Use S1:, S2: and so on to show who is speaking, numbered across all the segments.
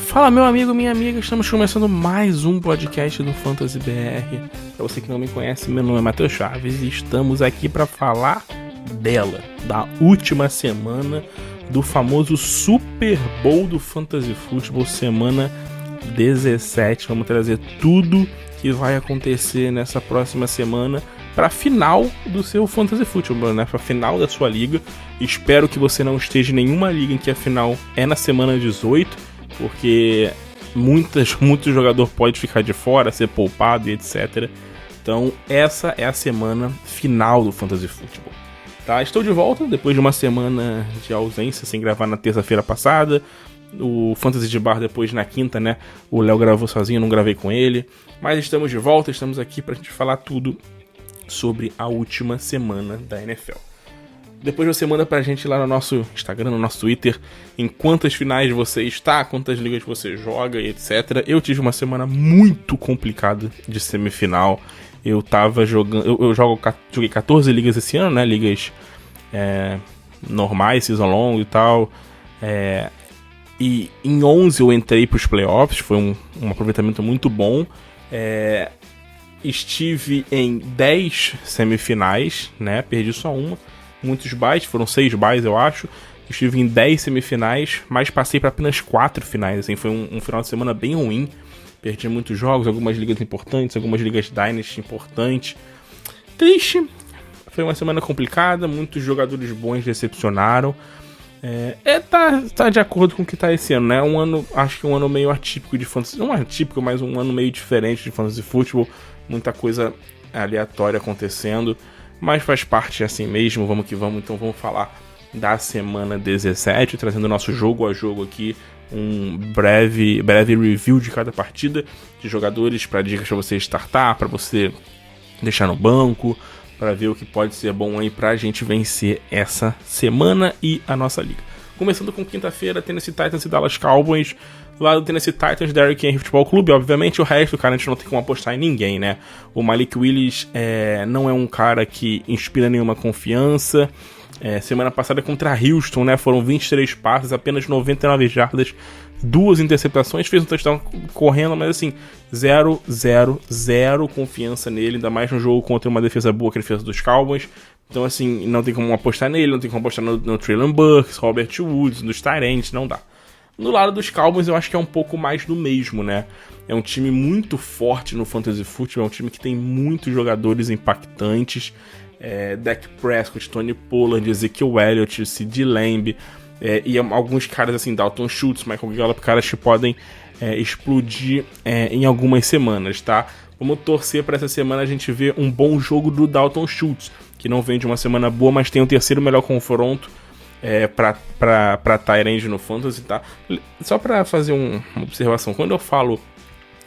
S1: Fala, meu amigo, minha amiga, estamos começando mais um podcast do Fantasy BR. Para você que não me conhece, meu nome é Matheus Chaves e estamos aqui para falar da última semana do famoso Super Bowl do Fantasy Football, semana 17. Vamos trazer tudo que vai acontecer nessa próxima semana para a final do seu Fantasy Football, né? Para a final da sua liga. Espero que você não esteja em nenhuma liga em que a final é na semana 18, porque muito jogador pode ficar de fora, ser poupado e etc. Então essa é a semana final do Fantasy Football. Tá? Estou de volta depois de uma semana de ausência, sem gravar na terça-feira passada. O Fantasy de Bar depois na quinta, né? O Léo gravou sozinho, não gravei com ele. Mas estamos de volta, estamos aqui pra gente falar tudo sobre a última semana da NFL. Depois você manda pra gente lá no nosso Instagram, no nosso Twitter, em quantas finais você está, quantas ligas você joga e etc. Eu tive uma semana muito complicada de semifinal. Eu tava jogando. Joguei 14 ligas esse ano, né? Ligas normais, season long e tal. E em 11 eu entrei pros playoffs, foi um aproveitamento muito bom. Estive em 10 semifinais, né? Perdi só uma. Muitos byes, foram 6 byes eu acho. Estive em 10 semifinais, mas passei para apenas 4 finais, assim, foi um final de semana bem ruim. Perdi muitos jogos, algumas ligas importantes, algumas ligas Dynasty importantes. Triste, foi uma semana complicada, muitos jogadores bons decepcionaram. Tá de acordo com o que tá esse ano, né? Acho que um ano meio atípico de fantasy, não atípico, mas um ano meio diferente de fantasy futebol, muita coisa aleatória acontecendo. Mas faz parte assim mesmo, vamos que vamos. Então vamos falar da semana 17, trazendo nosso jogo a jogo aqui, um breve review de cada partida, de jogadores, para dicas para você startar, para você deixar no banco, para ver o que pode ser bom aí pra gente vencer essa semana e a nossa liga. Começando com quinta-feira, Tennessee Titans e Dallas Cowboys. Lá do Tennessee Titans, Derrick Henry Futebol Clube, obviamente. O resto, cara, a gente não tem como apostar em ninguém, né? O Malik Willis não é um cara que inspira nenhuma confiança. Semana passada contra Houston, né? Foram 23 passes, apenas 99 jardas, 2 interceptações. Fez um touchdown correndo, mas assim, 0 confiança nele. Ainda mais no jogo contra uma defesa boa, que é a defesa dos Cowboys. Então, assim, não tem como apostar nele, não tem como apostar no Treylon Burks, Robert Woods, nos Tyrants, não dá. No lado dos Cowboys, eu acho que é um pouco mais do mesmo, né? É um time muito forte no Fantasy Football, é um time que tem muitos jogadores impactantes. Dak Prescott, Tony Pollard, Ezekiel Elliott, CeeDee Lamb, e alguns caras assim, Dalton Schultz, Michael Gallup, caras que podem explodir em algumas semanas, tá? Vamos torcer para essa semana a gente ver um bom jogo do Dalton Schultz, que não vem de uma semana boa, mas tem o terceiro melhor confronto pra Tyrande no Fantasy, tá? Só pra fazer uma observação, quando eu falo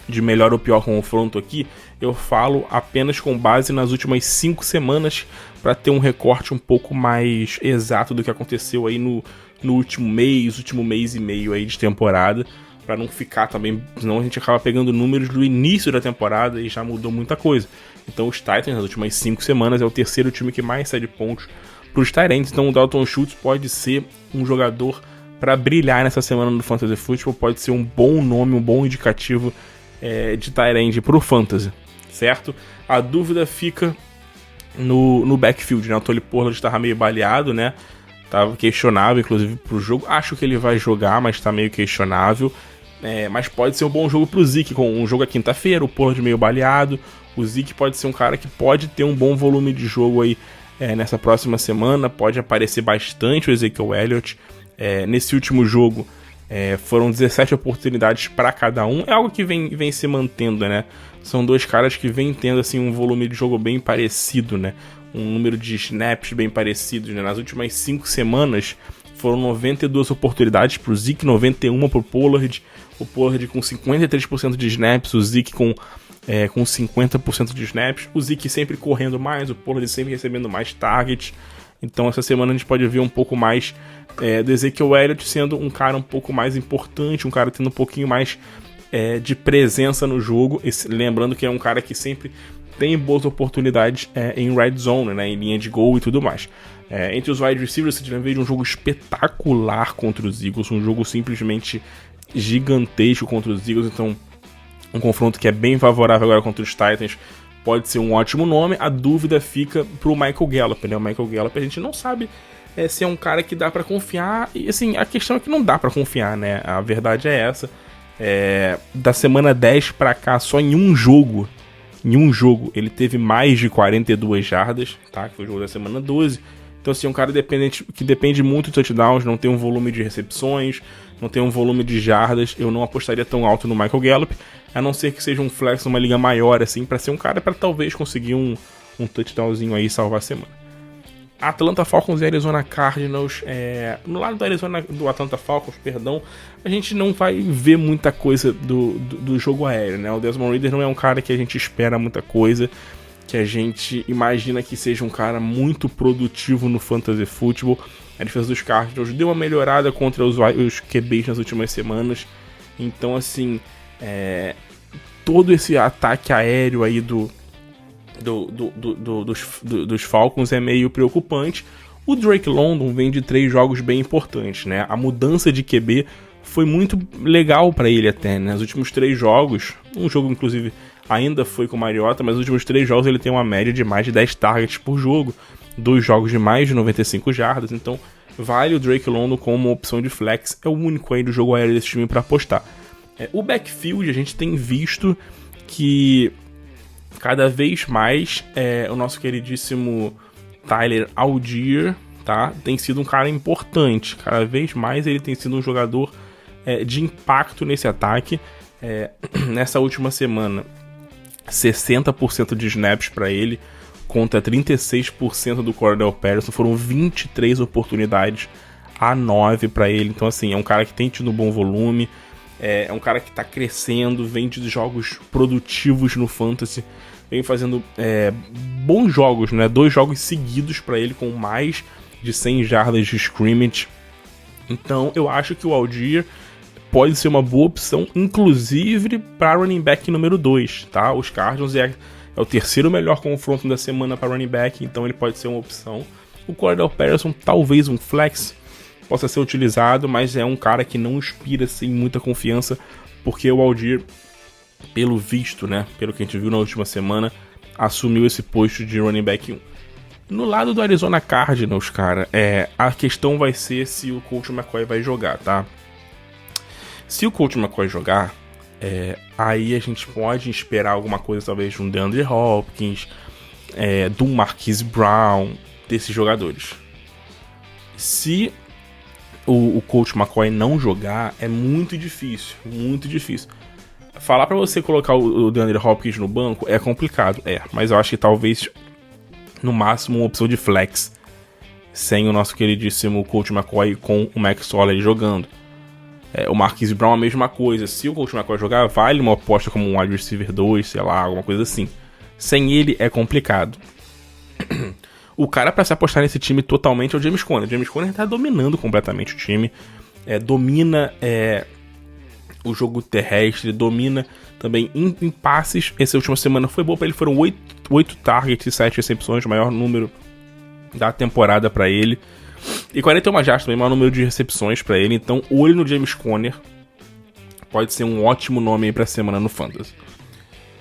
S1: de melhor ou pior confronto aqui, eu falo apenas com base nas últimas 5 semanas, pra ter um recorte um pouco mais exato do que aconteceu aí no último mês e meio aí de temporada, pra não ficar também, senão a gente acaba pegando números do início da temporada e já mudou muita coisa. Então os Titans nas últimas 5 semanas é o terceiro time que mais cede pontos para os Tyrants. Então o Dalton Schultz pode ser um jogador para brilhar nessa semana no Fantasy Football, pode ser um bom nome, um bom indicativo de Tyrant para o Fantasy, certo? A dúvida fica no backfield, né? O Tony Pollard estava meio baleado, né? Tava questionável, inclusive, para o jogo. Acho que ele vai jogar, mas está meio questionável. Mas pode ser um bom jogo para o Zeke, com um jogo à quinta-feira, o Pollard meio baleado. O Zeke pode ser um cara que pode ter um bom volume de jogo aí nessa próxima semana, pode aparecer bastante o Ezekiel Elliott. Nesse último jogo foram 17 oportunidades para cada um, é algo que vem se mantendo, né? São dois caras que vêm tendo assim, um volume de jogo bem parecido, né? Um número de snaps bem parecido, né? Nas últimas 5 semanas foram 92 oportunidades para o Zeke, 91 para o Pollard com 53% de snaps, o Zeke com 50% de snaps, o Zeke sempre correndo mais, o Pollard sempre recebendo mais targets. Então essa semana a gente pode ver um pouco mais do Ezekiel Elliott sendo um cara um pouco mais importante, um cara tendo um pouquinho mais de presença no jogo, lembrando que é um cara que sempre tem boas oportunidades em red zone, né, em linha de gol e tudo mais. Entre os wide receivers, você veio de um jogo espetacular contra os Eagles, um jogo simplesmente gigantesco contra os Eagles, então um confronto que é bem favorável agora contra os Titans pode ser um ótimo nome. A dúvida fica pro Michael Gallup, né? O Michael Gallup a gente não sabe se é um cara que dá pra confiar, e assim, a questão é que não dá pra confiar, né? A verdade é essa. Da semana 10 pra cá, só em um jogo, ele teve mais de 42 jardas, tá? Que foi o jogo da semana 12. Então, assim, um cara que depende muito de touchdowns, não tem um volume de recepções, não tem um volume de jardas. Eu não apostaria tão alto no Michael Gallup, a não ser que seja um flex numa liga maior, assim, pra ser um cara pra talvez conseguir um touchdownzinho aí e salvar a semana. Atlanta Falcons e Arizona Cardinals. No lado do Atlanta Falcons, a gente não vai ver muita coisa do jogo aéreo, né? O Desmond Ridder não é um cara que a gente espera muita coisa, que a gente imagina que seja um cara muito produtivo no fantasy football. A defesa dos Cardinals deu uma melhorada contra os QBs nas últimas semanas. Então, assim, todo esse ataque aéreo aí dos Falcons é meio preocupante. O Drake London vem de 3 jogos bem importantes, né? A mudança de QB foi muito legal pra ele até, né? Nos últimos 3 jogos, um jogo inclusive ainda foi com o Mariota, mas nos últimos 3 jogos ele tem uma média de mais de 10 targets por jogo, 2 jogos de mais de 95 jardas, então vale o Drake London como opção de flex, é o único aí do jogo aéreo desse time pra apostar. O backfield a gente tem visto que cada vez mais o nosso queridíssimo Tyler Allgeier, tá, tem sido um cara importante. Cada vez mais ele tem sido um jogador de impacto nesse ataque. Nessa última semana, 60% de snaps para ele, contra 36% do Cordell Patterson. Foram 23 oportunidades a 9 para ele. Então, assim, é um cara que tem tido um bom volume. É um cara que tá crescendo, vem de jogos produtivos no Fantasy, vem fazendo bons jogos, né? 2 jogos seguidos pra ele com mais de 100 jardas de scrimmage. Então eu acho que o Allgeier pode ser uma boa opção, inclusive para running back número 2, tá? Os Cardinals é o terceiro melhor confronto da semana para running back, então ele pode ser uma opção. O Cordell Patterson, talvez um flex, possa ser utilizado, mas é um cara que não inspira assim, muita confiança, porque o Allgeier, pelo visto, né, pelo que a gente viu na última semana, assumiu esse posto de running back 1. No lado do Arizona Cardinals, cara, a questão vai ser se o Colt McCoy vai jogar, tá? Se o Colt McCoy jogar, aí a gente pode esperar alguma coisa, talvez, de um DeAndre Hopkins, do Marquise Brown, desses jogadores. Se o Colt McCoy não jogar, é muito difícil, muito difícil. Falar pra você colocar o DeAndre Hopkins no banco é complicado, mas eu acho que talvez, no máximo, uma opção de flex, sem o nosso queridíssimo Colt McCoy com o Max Holloway jogando. O Marquise Brown a mesma coisa. Se o Colt McCoy jogar, vale uma aposta como um wide receiver 2, sei lá, alguma coisa assim. Sem ele é complicado. O cara pra se apostar nesse time totalmente é o James Conner. O James Conner tá dominando completamente o time. Domina o jogo terrestre, domina também em passes. Essa última semana foi boa pra ele, foram 8 targets e 7 recepções, o maior número da temporada pra ele. E 41 jardas também, o maior número de recepções pra ele. Então, olho no James Conner. Pode ser um ótimo nome aí pra semana no Fantasy.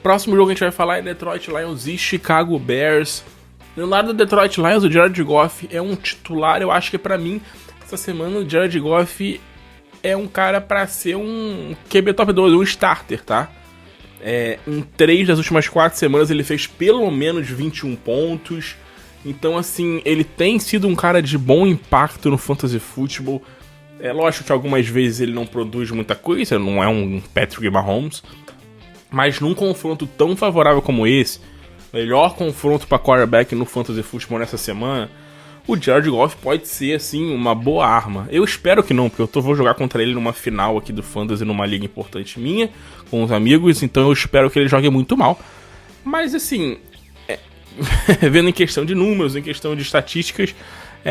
S1: Próximo jogo que a gente vai falar é Detroit Lions e Chicago Bears. No lado do Detroit Lions, o Jared Goff é um titular. Eu acho que pra mim, essa semana, o Jared Goff é um cara pra ser um QB top 2, um starter, tá? Em 3 das últimas 4 semanas ele fez pelo menos 21 pontos. Então, assim, ele tem sido um cara de bom impacto no Fantasy Football. Lógico que algumas vezes ele não produz muita coisa, não é um Patrick Mahomes. Mas num confronto tão favorável como esse, melhor confronto para quarterback no Fantasy Football nessa semana, o Jared Goff pode ser, assim, uma boa arma. Eu espero que não, porque eu vou jogar contra ele numa final aqui do Fantasy, numa liga importante minha, com os amigos, então eu espero que ele jogue muito mal. Mas, assim, vendo em questão de números, em questão de estatísticas,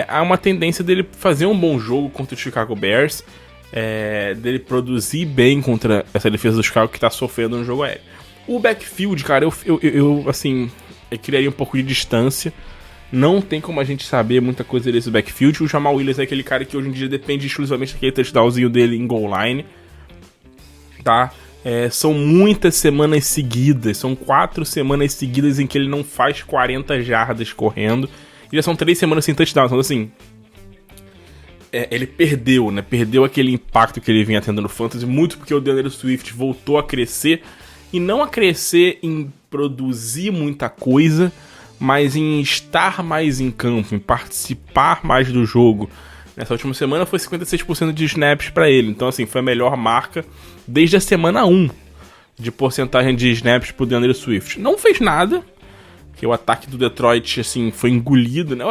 S1: há uma tendência dele fazer um bom jogo contra o Chicago Bears, dele produzir bem contra essa defesa do Chicago que tá sofrendo no jogo aéreo. O backfield, cara, eu criaria um pouco de distância. Não tem como a gente saber muita coisa desse backfield. O Jamal Williams é aquele cara que hoje em dia depende exclusivamente daquele touchdownzinho dele em goal line. tá? São muitas semanas seguidas, são 4 semanas seguidas em que ele não faz 40 jardas correndo, e já são 3 semanas sem touchdown, então assim, ele perdeu, né? Perdeu aquele impacto que ele vinha tendo no Fantasy, muito porque o DeAndre Swift voltou a crescer, e não a crescer em produzir muita coisa, mas em estar mais em campo, em participar mais do jogo. Nessa última semana foi 56% de snaps pra ele, então assim, foi a melhor marca desde a semana 1 de porcentagem de snaps pro DeAndre Swift. Não fez nada, porque o ataque do Detroit, assim, foi engolido, né?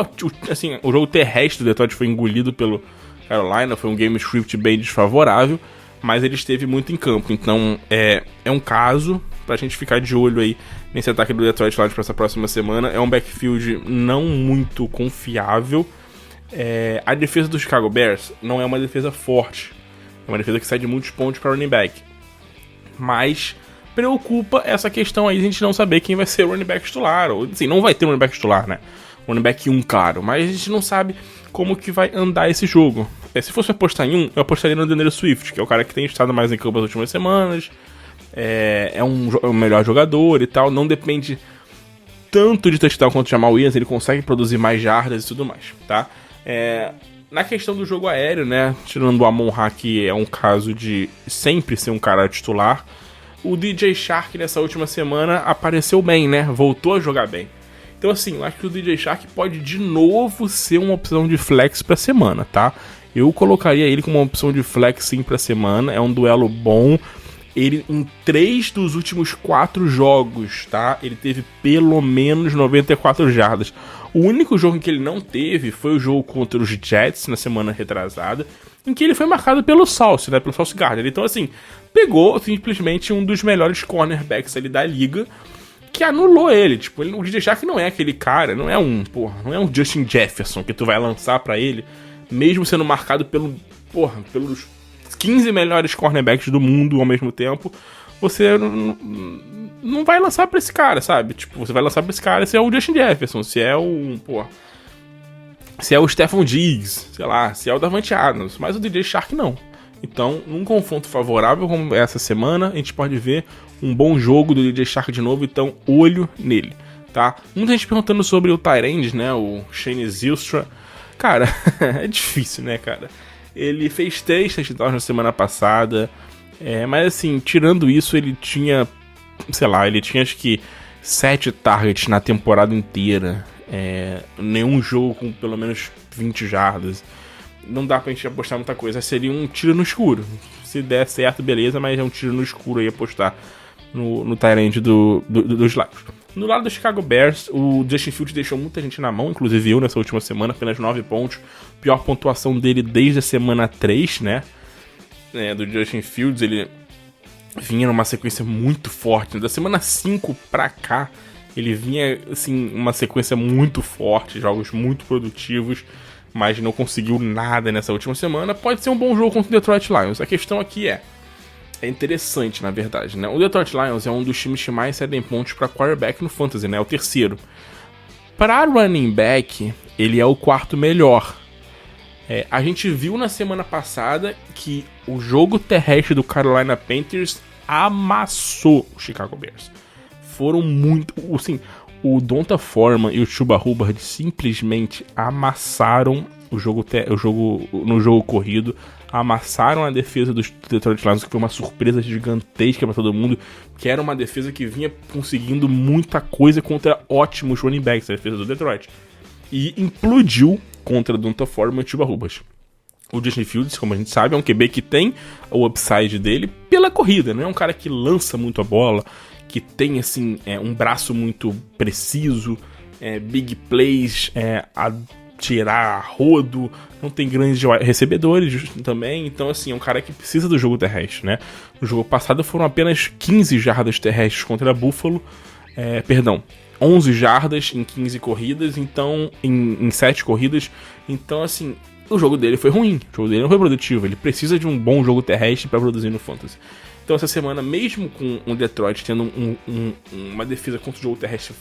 S1: Assim, o jogo terrestre do Detroit foi engolido pelo Carolina, foi um game script bem desfavorável, mas ele esteve muito em campo, então é um caso pra gente ficar de olho aí nesse ataque do Detroit Lions pra essa próxima semana. É um backfield não muito confiável. A defesa do Chicago Bears não é uma defesa forte, é uma defesa que sai de muitos pontos para running back, mas preocupa essa questão aí de a gente não saber quem vai ser o running back titular, ou assim, não vai ter um running back titular, né? Running back 1, claro, mas a gente não sabe como que vai andar esse jogo. Se fosse apostar em um, eu apostaria no DeAndre Swift, que é o cara que tem estado mais em campo nas últimas semanas, é um melhor jogador e tal, não depende tanto de touchdown quanto o Jamal Williams, ele consegue produzir mais jardas e tudo mais, tá? Na questão do jogo aéreo, né, tirando o Amon-Ra, que é um caso de sempre ser um cara titular, o DJ Chark nessa última semana apareceu bem, né, voltou a jogar bem. Então assim, eu acho que o DJ Chark pode de novo ser uma opção de flex pra semana, tá? Eu colocaria ele como uma opção de flex sim pra semana, é um duelo bom. Ele, em 3 dos últimos 4 jogos, tá? Ele teve pelo menos 94 jardas. O único jogo em que ele não teve foi o jogo contra os Jets, na semana retrasada, em que ele foi marcado pelo Sauce, né? Pelo Sauce Gardner. Então, assim, pegou simplesmente um dos melhores cornerbacks ali da liga, que anulou ele. Tipo, o DJ Chark não é aquele cara, não é um Justin Jefferson que tu vai lançar pra ele, mesmo sendo marcado pelos 15 melhores cornerbacks do mundo ao mesmo tempo, você não vai lançar pra esse cara, sabe? Tipo, você vai lançar pra esse cara se é o Justin Jefferson, se é o Stephon Diggs, sei lá, se é o Davante Adams, mas o DJ Chark não. Então, num confronto favorável como essa semana, a gente pode ver um bom jogo do DJ Chark de novo, então olho nele, tá? Muita gente perguntando sobre o tight end, né, o Shane Zylstra. Cara, é difícil, né, cara? Ele fez 3 touchdowns na semana passada, mas assim, tirando isso, ele tinha acho que 7 targets na temporada inteira, nenhum jogo com pelo menos 20 jardas. Não dá pra gente apostar muita coisa, seria um tiro no escuro. Se der certo, beleza, mas é um tiro no escuro aí apostar no tight end dos Lions. No lado do Chicago Bears, o Justin Fields deixou muita gente na mão, inclusive eu nessa última semana, apenas 9 pontos. Pior pontuação dele desde a semana 3, né? Do Justin Fields, ele vinha numa sequência muito forte. Da semana 5 pra cá, ele vinha, assim, uma sequência muito forte, jogos muito produtivos, mas não conseguiu nada nessa última semana. Pode ser um bom jogo contra o Detroit Lions. A questão aqui é interessante, na verdade, né? O Detroit Lions é um dos times que mais cedem pontos para quarterback no Fantasy, né? É o terceiro. Para running back, ele é o 4º melhor. A gente viu na semana passada que o jogo terrestre do Carolina Panthers amassou o Chicago Bears. Foram muito... Assim, o Donta Foreman e o Chuba Hubbard simplesmente amassaram no jogo corrido, amassaram a defesa dos Detroit Lions, que foi uma surpresa gigantesca para todo mundo, que era uma defesa que vinha conseguindo muita coisa contra ótimos running backs, a defesa do Detroit, e implodiu contra o Donta Foreman e Chuba Hubbard. O Justin Fields, como a gente sabe, é um QB que tem o upside dele pela corrida, não é um cara que lança muito a bola, que tem assim, um braço muito preciso, big plays, a tirar rodo, não tem grandes recebedores também, então assim, é um cara que precisa do jogo terrestre, né? No jogo passado foram apenas 15 jardas terrestres contra Buffalo, 11 jardas em 15 corridas, então, em 7 corridas, então assim, o jogo dele foi ruim, o jogo dele não foi produtivo, ele precisa de um bom jogo terrestre para produzir no Fantasy. Então essa semana, mesmo com o Detroit tendo uma defesa contra o jogo terrestre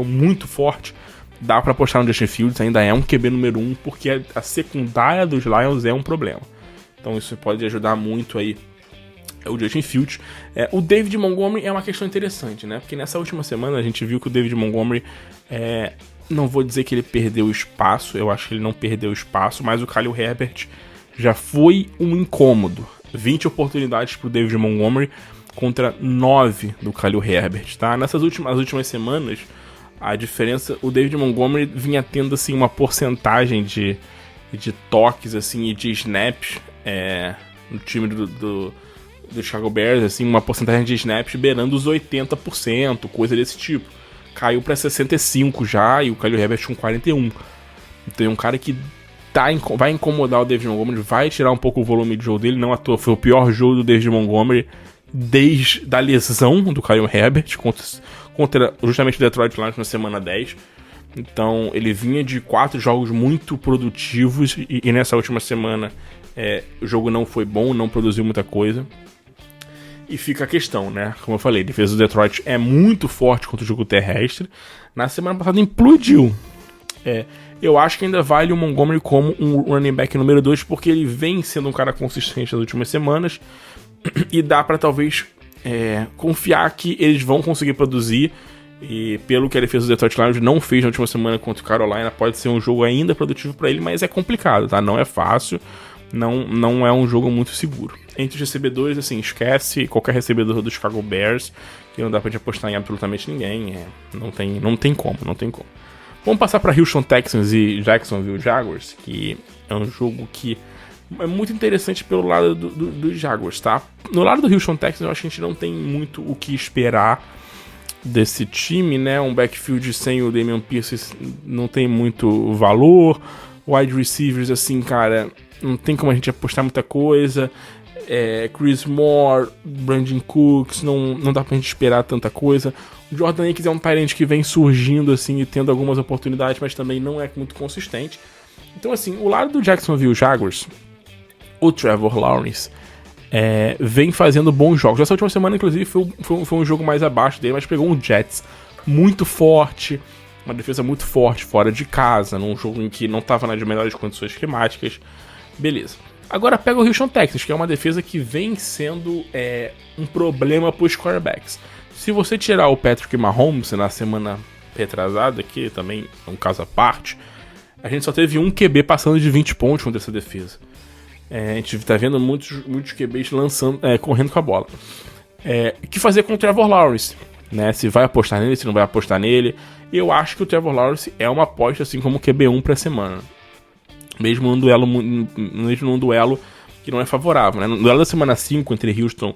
S1: muito forte, dá pra apostar no Justin Fields, ainda é um QB número 1, porque a secundária dos Lions é um problema. Então isso pode ajudar muito aí é o Justin Fields. O David Montgomery é uma questão interessante, né? Porque nessa última semana a gente viu que o David Montgomery, não vou dizer que ele perdeu espaço, eu acho que ele não perdeu espaço, mas o Khalil Herbert já foi um incômodo. 20 oportunidades pro David Montgomery contra 9 do Khalil Herbert, tá? Nessas últimas semanas, a diferença, o David Montgomery vinha tendo, assim, uma porcentagem de toques, assim, e de snaps, no time do Chicago Bears, assim, uma porcentagem de snaps beirando os 80%, coisa desse tipo. Caiu pra 65 já, e o Khalil Herbert com 41. Então é um cara que vai incomodar o David Montgomery, vai tirar um pouco o volume de jogo dele, não à toa, foi o pior jogo do David Montgomery desde a lesão do Khalil Herbert contra justamente o Detroit Lions na semana 10. Então ele vinha de 4 jogos muito produtivos e nessa última semana o jogo não foi bom, não produziu muita coisa. E fica a questão, né? Como eu falei, a defesa do Detroit é muito forte contra o jogo terrestre. Na semana passada implodiu. Eu acho que ainda vale o Montgomery como um running back número 2, porque ele vem sendo um cara consistente nas últimas semanas. E dá pra talvez confiar que eles vão conseguir produzir. E pelo que a defesa do Detroit Lions não fez na última semana contra o Carolina, pode ser um jogo ainda produtivo pra ele, mas é complicado, tá? Não é fácil. Não é um jogo muito seguro. Entre os recebedores, assim, esquece qualquer recebedor do Chicago Bears, que não dá pra gente apostar em absolutamente ninguém. Não tem como. Vamos passar pra Houston Texans e Jacksonville Jaguars, que é um jogo que é muito interessante pelo lado dos Jaguars, tá? No lado do Houston Texans, eu acho que a gente não tem muito o que esperar desse time, né? Um backfield sem o Damian Pierce não tem muito valor. Wide receivers, assim, cara, não tem como a gente apostar muita coisa. Chris Moore, Brandon Cooks, não dá pra gente esperar tanta coisa. O Jordan Akins é um tight end que vem surgindo, assim, e tendo algumas oportunidades, mas também não é muito consistente. Então, assim, o lado do Jacksonville Jaguars, o Trevor Lawrence vem fazendo bons jogos. Essa última semana, inclusive, foi um jogo mais abaixo dele, mas pegou um Jets muito forte, uma defesa muito forte fora de casa, num jogo em que não estava nas melhores condições climáticas. Beleza. Agora pega o Houston Texans, que é uma defesa que vem sendo um problema para os quarterbacks. Se você tirar o Patrick Mahomes na semana retrasada, que também é um caso à parte, a gente só teve um QB passando de 20 pontos contra essa defesa. A gente tá vendo muitos QBs correndo com a bola. O que fazer com o Trevor Lawrence? Né? Se vai apostar nele, se não vai apostar nele. Eu acho que o Trevor Lawrence é uma aposta, assim como o QB1 pra semana. Mesmo num duelo que não é favorável, né? No duelo da semana 5 entre Houston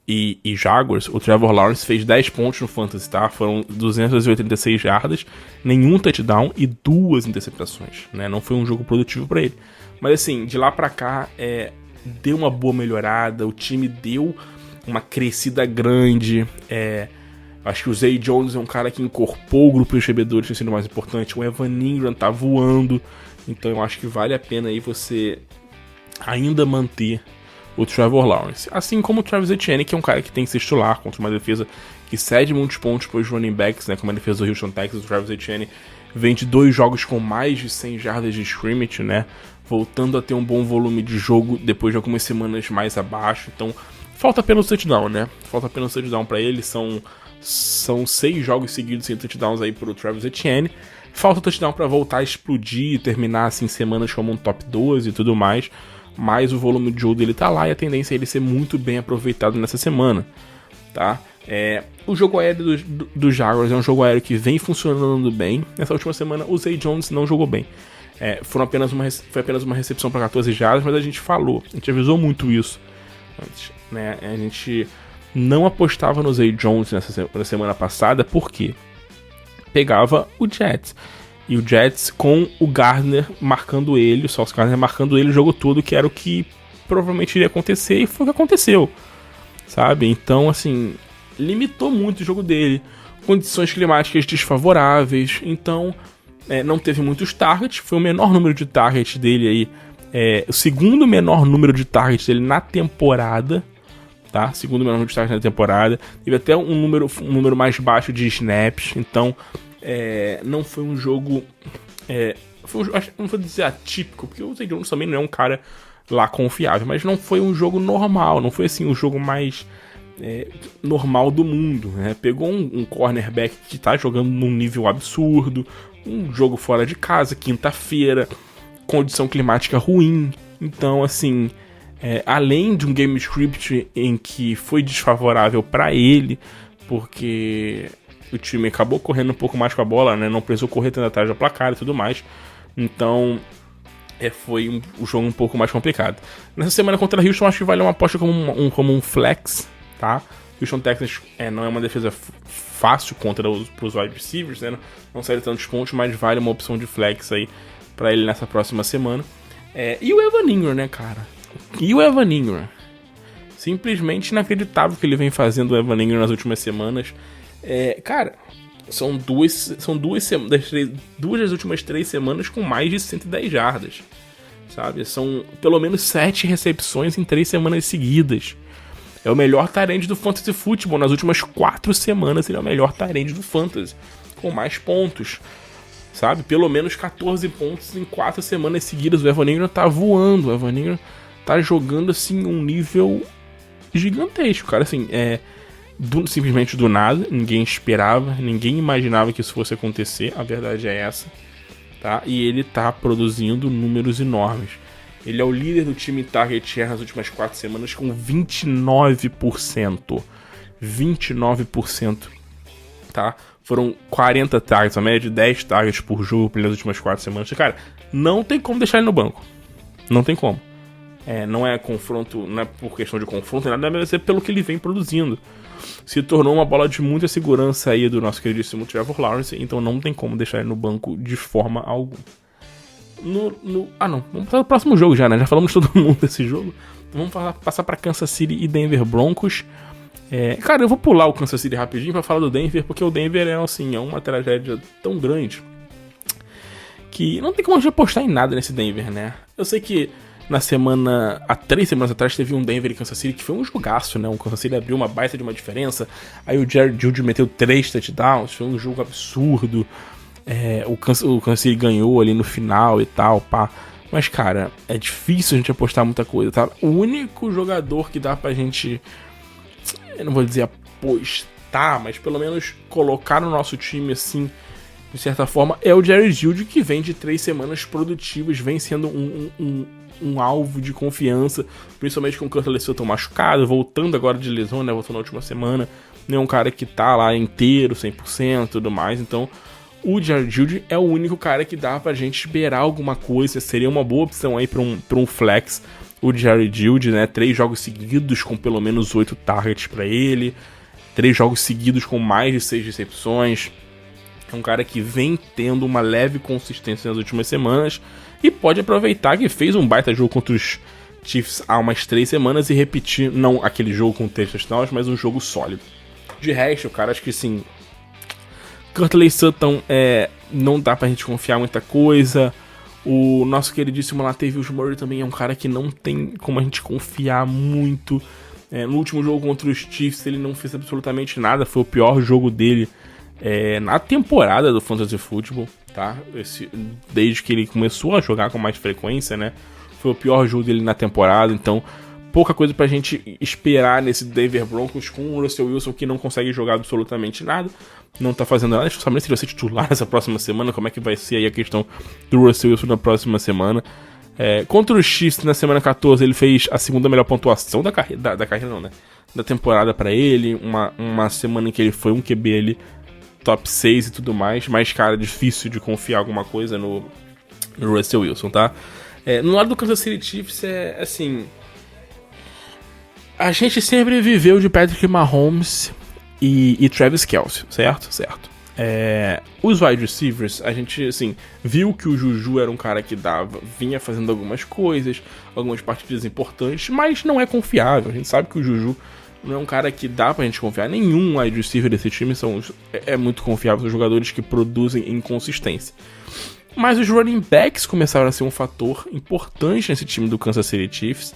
S1: e Jaguars, o Trevor Lawrence fez 10 pontos no Fantasy, tá? Foram 286 jardas, nenhum touchdown e 2 interceptações, né? Não foi um jogo produtivo pra ele. Mas assim, de lá pra cá, deu uma boa melhorada, o time deu uma crescida grande. Acho que o Zay Jones é um cara que incorporou o grupo de recebedores, tem sido mais importante. O Evan Ingram tá voando. Então eu acho que vale a pena aí você ainda manter o Trevor Lawrence. Assim como o Travis Etienne, que é um cara que tem que ser titular contra uma defesa que cede muitos pontos para os running backs, né? Como a defesa do Houston Texans. O Travis Etienne vem de 2 jogos com mais de 100 jardas de scrimmage, né? Voltando a ter um bom volume de jogo depois de algumas semanas mais abaixo. Então falta apenas o touchdown, né? Falta apenas o touchdown para ele. São 6 jogos seguidos sem touchdowns aí pro Travis Etienne. Falta o touchdown pra voltar a explodir e terminar assim semanas como um top 12 e tudo mais. Mas o volume de jogo dele tá lá e a tendência é ele ser muito bem aproveitado nessa semana, tá? O jogo aéreo do Jaguars é um jogo aéreo que vem funcionando bem. Nessa última semana o Zay Jones não jogou bem. Foi apenas uma recepção para 14 jardas, mas a gente avisou muito isso antes, né? A gente não apostava no Zay Jones na semana passada, por quê? Pegava o Jets. E o Jets com o Gardner marcando ele, o Sauce Gardner marcando ele o jogo todo, que era o que provavelmente iria acontecer, e foi o que aconteceu, sabe? Então, assim, limitou muito o jogo dele. Condições climáticas desfavoráveis, então não teve muitos targets, foi o menor número de targets dele aí, o segundo menor número de targets dele na temporada, tá? Segundo menor número de targets na temporada. Teve até um número mais baixo de snaps, então não foi um jogo, não vou dizer atípico, porque o Zay Jones também não é um cara lá confiável. Mas não foi um jogo normal, não foi assim o jogo mais normal do mundo, né? Pegou um cornerback que tá jogando num nível absurdo, um jogo fora de casa, quinta-feira, condição climática ruim. Então, assim, além de um game script em que foi desfavorável para ele, porque o time acabou correndo um pouco mais com a bola, né? Não precisou correr tanto atrás do placar e tudo mais. Então, foi um jogo um pouco mais complicado. Nessa semana contra a Houston, acho que vale uma aposta como um flex, tá? Houston Texans não é uma defesa fácil contra os wide receivers, né? Não sai tantos pontos, mas vale uma opção de flex aí pra ele nessa próxima semana. E o Evan Ingram, né, cara? E o Evan Ingram? Simplesmente inacreditável que ele vem fazendo o Evan Ingram nas últimas semanas. Cara, são duas das últimas 3 semanas com mais de 110 jardas, sabe? São pelo menos 7 recepções em 3 semanas seguidas. É o melhor tight end do Fantasy Football. Nas últimas 4 semanas ele é o melhor tight end do Fantasy, com mais pontos, sabe? Pelo menos 14 pontos em 4 semanas seguidas. O Evan Ingram tá voando, o Evan Ingram tá jogando assim um nível gigantesco, cara. Assim, simplesmente do nada, ninguém esperava, ninguém imaginava que isso fosse acontecer, a verdade é essa, tá? E ele tá produzindo números enormes. Ele é o líder do time em target share nas últimas 4 semanas com 29%. 29%, tá? Foram 40 targets, a média de 10 targets por jogo pelas últimas 4 semanas. Cara, não tem como deixar ele no banco. Não tem como. Não é confronto, não é por questão de confronto, nada, deve ser pelo que ele vem produzindo. Se tornou uma bola de muita segurança aí do nosso queridíssimo Trevor Lawrence, então não tem como deixar ele no banco de forma alguma. Não, vamos para o próximo jogo já, né? Já falamos todo mundo desse jogo. Vamos passar para Kansas City e Denver Broncos. Cara, eu vou pular o Kansas City rapidinho para falar do Denver, porque o Denver é uma tragédia tão grande que não tem como a gente apostar em nada nesse Denver, né? Eu sei que há 3 semanas atrás teve um Denver e Kansas City que foi um jogaço, né? O Kansas City abriu uma baita de uma diferença, aí o Jared Judy meteu 3 touchdowns, foi um jogo absurdo. O Kansas City ganhou ali no final e tal, pá. Mas, cara, é difícil a gente apostar muita coisa, tá? O único jogador que dá pra gente, eu não vou dizer apostar, mas pelo menos colocar no nosso time, assim, de certa forma, é o Jared Judy, que vem de 3 semanas produtivas, vem sendo um alvo de confiança, principalmente com o Curtis Sutton machucado, voltando agora de lesão, né? Voltou na última semana. Não é um cara que tá lá inteiro, 100% e tudo mais, então o Jared Judy é o único cara que dá pra gente esperar alguma coisa. Seria uma boa opção aí pra um flex, o Jared Judy, né? 3 jogos seguidos com pelo menos 8 targets pra ele, 3 jogos seguidos com mais de 6 recepções. É um cara que vem tendo uma leve consistência nas últimas semanas e pode aproveitar que fez um baita jogo contra os Chiefs há umas 3 semanas e repetir, não aquele jogo com 3 touchdowns, mas um jogo sólido. De resto, cara, acho que sim, Curtis Sutton não dá pra gente confiar muita coisa. O nosso queridíssimo Latavius Murray também é um cara que não tem como a gente confiar muito. No último jogo contra os Chiefs ele não fez absolutamente nada, foi o pior jogo dele na temporada do Fantasy Football, tá? Desde que ele começou a jogar com mais frequência, né? Foi o pior jogo dele na temporada, então pouca coisa pra gente esperar nesse Denver Broncos com o Russell Wilson, que não consegue jogar absolutamente nada, não tá fazendo nada. Deixa eu saber se ele vai ser titular nessa próxima semana, como é que vai ser aí a questão do Russell Wilson na próxima semana. Contra o Chiefs na semana 14 ele fez a segunda melhor pontuação da carreira, não, né? Da temporada pra ele, uma semana em que ele foi um QB ali top 6 e tudo mais, mas cara, difícil de confiar alguma coisa no Russell Wilson, tá? No lado do Kansas City Chiefs assim, a gente sempre viveu de Patrick Mahomes e Travis Kelce, certo? Os wide receivers, a gente, assim, viu que o Juju era um cara que vinha fazendo algumas coisas, algumas partidas importantes, mas não é confiável. A gente sabe que o Juju não é um cara que dá pra gente confiar. Nenhum wide receiver desse time é muito confiável, são jogadores que produzem em consistência. Mas os running backs começaram a ser um fator importante nesse time do Kansas City Chiefs,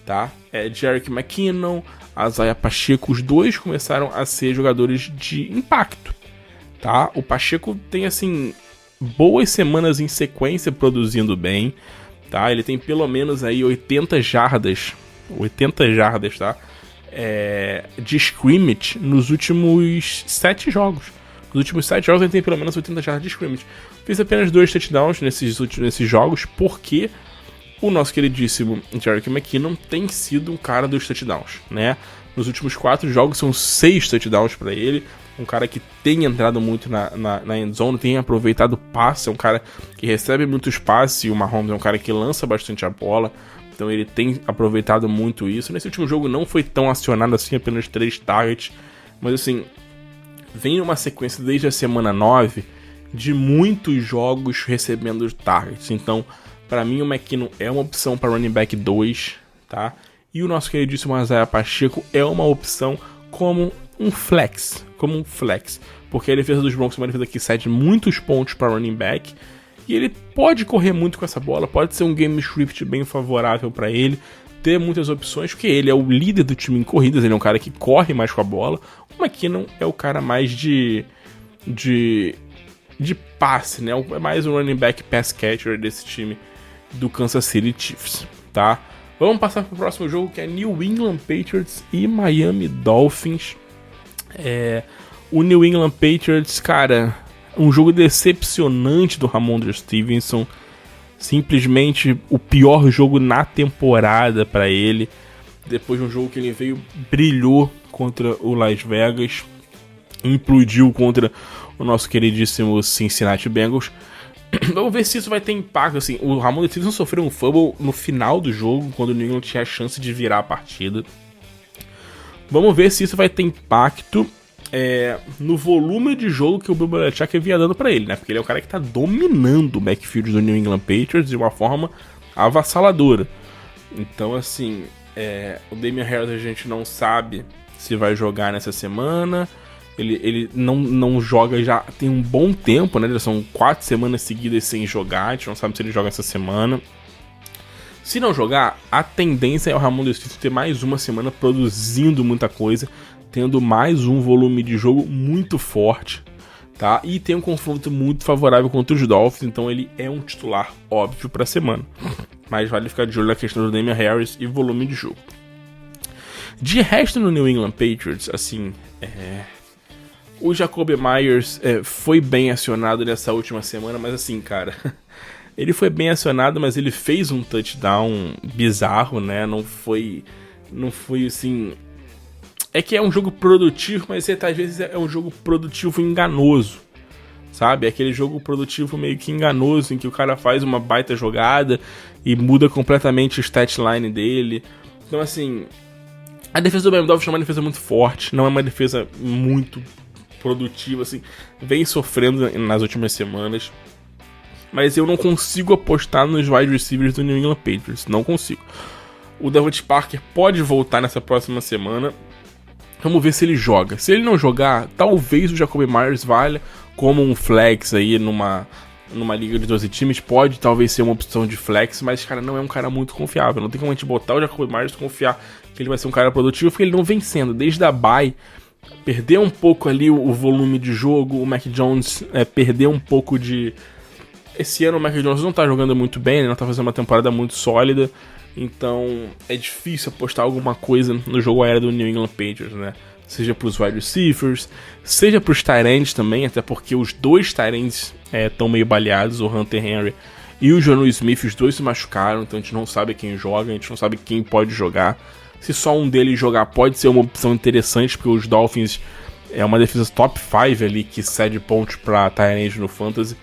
S1: tá? Jerick McKinnon, Isaiah Pacheco, os dois começaram a ser jogadores de impacto, tá? O Pacheco tem, assim, boas semanas em sequência produzindo bem, tá? Ele tem pelo menos aí 80 jardas, tá? De scrimmage nos últimos 7 jogos. Nos últimos 7 jogos ele tem pelo menos 80 jardas de scrimmage. Fez apenas 2 touchdowns nesses jogos, porque o nosso queridíssimo Jerick McKinnon tem sido um cara dos touchdowns, né? Nos últimos 4 jogos são 6 touchdowns para ele. Um cara que tem entrado muito na endzone, tem aproveitado o passe, é um cara que recebe muitos passes, e o Mahomes é um cara que lança bastante a bola, então ele tem aproveitado muito isso. Nesse último jogo não foi tão acionado assim, apenas 3 targets, mas assim, vem numa sequência desde a semana 9 de muitos jogos recebendo targets. Então, para mim o McKinnon é uma opção para running back 2, tá? E o nosso queridíssimo Isaiah Pacheco é uma opção como um flex, porque a defesa dos Broncos é uma defesa que cede muitos pontos para running back, e ele pode correr muito com essa bola, pode ser um game script bem favorável para ele, ter muitas opções, porque ele é o líder do time em corridas, ele é um cara que corre mais com a bola. O McKinnon é o cara mais de passe, né? É mais um running back pass catcher desse time do Kansas City Chiefs, tá? Vamos passar para o próximo jogo, que é New England Patriots e Miami Dolphins. O New England Patriots, cara, um jogo decepcionante do Ramondre Stevenson. Simplesmente o pior jogo na temporada para ele. Depois de um jogo que ele brilhou contra o Las Vegas, implodiu contra o nosso queridíssimo Cincinnati Bengals. Vamos ver se isso vai ter impacto. Assim, o Ramondre Stevenson sofreu um fumble no final do jogo, quando o New England tinha a chance de virar a partida. Vamos ver se isso vai ter impacto no volume de jogo que o Bill Belichick havia dando pra ele, né? Porque ele é o cara que tá dominando o backfield do New England Patriots de uma forma avassaladora. Então, assim, o Damien Harris a gente não sabe se vai jogar nessa semana. Ele não joga já tem um bom tempo, né? Já são 4 semanas seguidas sem jogar. A gente não sabe se ele joga essa semana. Se não jogar, a tendência é o Ramondre Stevenson ter mais uma semana produzindo muita coisa, tendo mais um volume de jogo muito forte, tá? E tem um confronto muito favorável contra os Dolphins, então ele é um titular óbvio para a semana. Mas vale ficar de olho na questão do Damien Harris e volume de jogo. De resto, no New England Patriots, assim, o Jakobi Meyers foi bem acionado nessa última semana, mas assim, cara, ele foi bem acionado, mas ele fez um touchdown bizarro, né? Não foi assim. É que é um jogo produtivo, mas às vezes é um jogo produtivo enganoso, sabe? É aquele jogo produtivo meio que enganoso, em que o cara faz uma baita jogada e muda completamente o stat line dele. Então, assim, a defesa do Miami Dolphins é uma defesa muito forte, não é uma defesa muito produtiva, assim, vem sofrendo nas últimas semanas. Mas eu não consigo apostar nos wide receivers do New England Patriots. Não consigo. O Devontae Parker pode voltar nessa próxima semana. Vamos ver se ele joga. Se ele não jogar, talvez o Jakobi Meyers valha como um flex aí numa liga de 12 times. Pode talvez ser uma opção de flex, mas, cara, não é um cara muito confiável. Não tem como a gente botar o Jakobi Meyers e confiar que ele vai ser um cara produtivo, porque ele não vem sendo. Desde a bye, perdeu um pouco ali o volume de jogo. O Mac Jones perdeu um pouco de... Esse ano o Mac Jones não tá jogando muito bem, ele não tá fazendo uma temporada muito sólida, então é difícil apostar alguma coisa no jogo aéreo do New England Patriots, né? Seja pros wide receivers, seja pros tight ends também, até porque os dois tight ends estão meio baleados, o Hunter Henry e o Jonnu Smith, os dois se machucaram, então a gente não sabe quem joga, a gente não sabe quem pode jogar. Se só um deles jogar, pode ser uma opção interessante, porque os Dolphins é uma defesa top 5 ali que cede pontos pra tight end no Fantasy.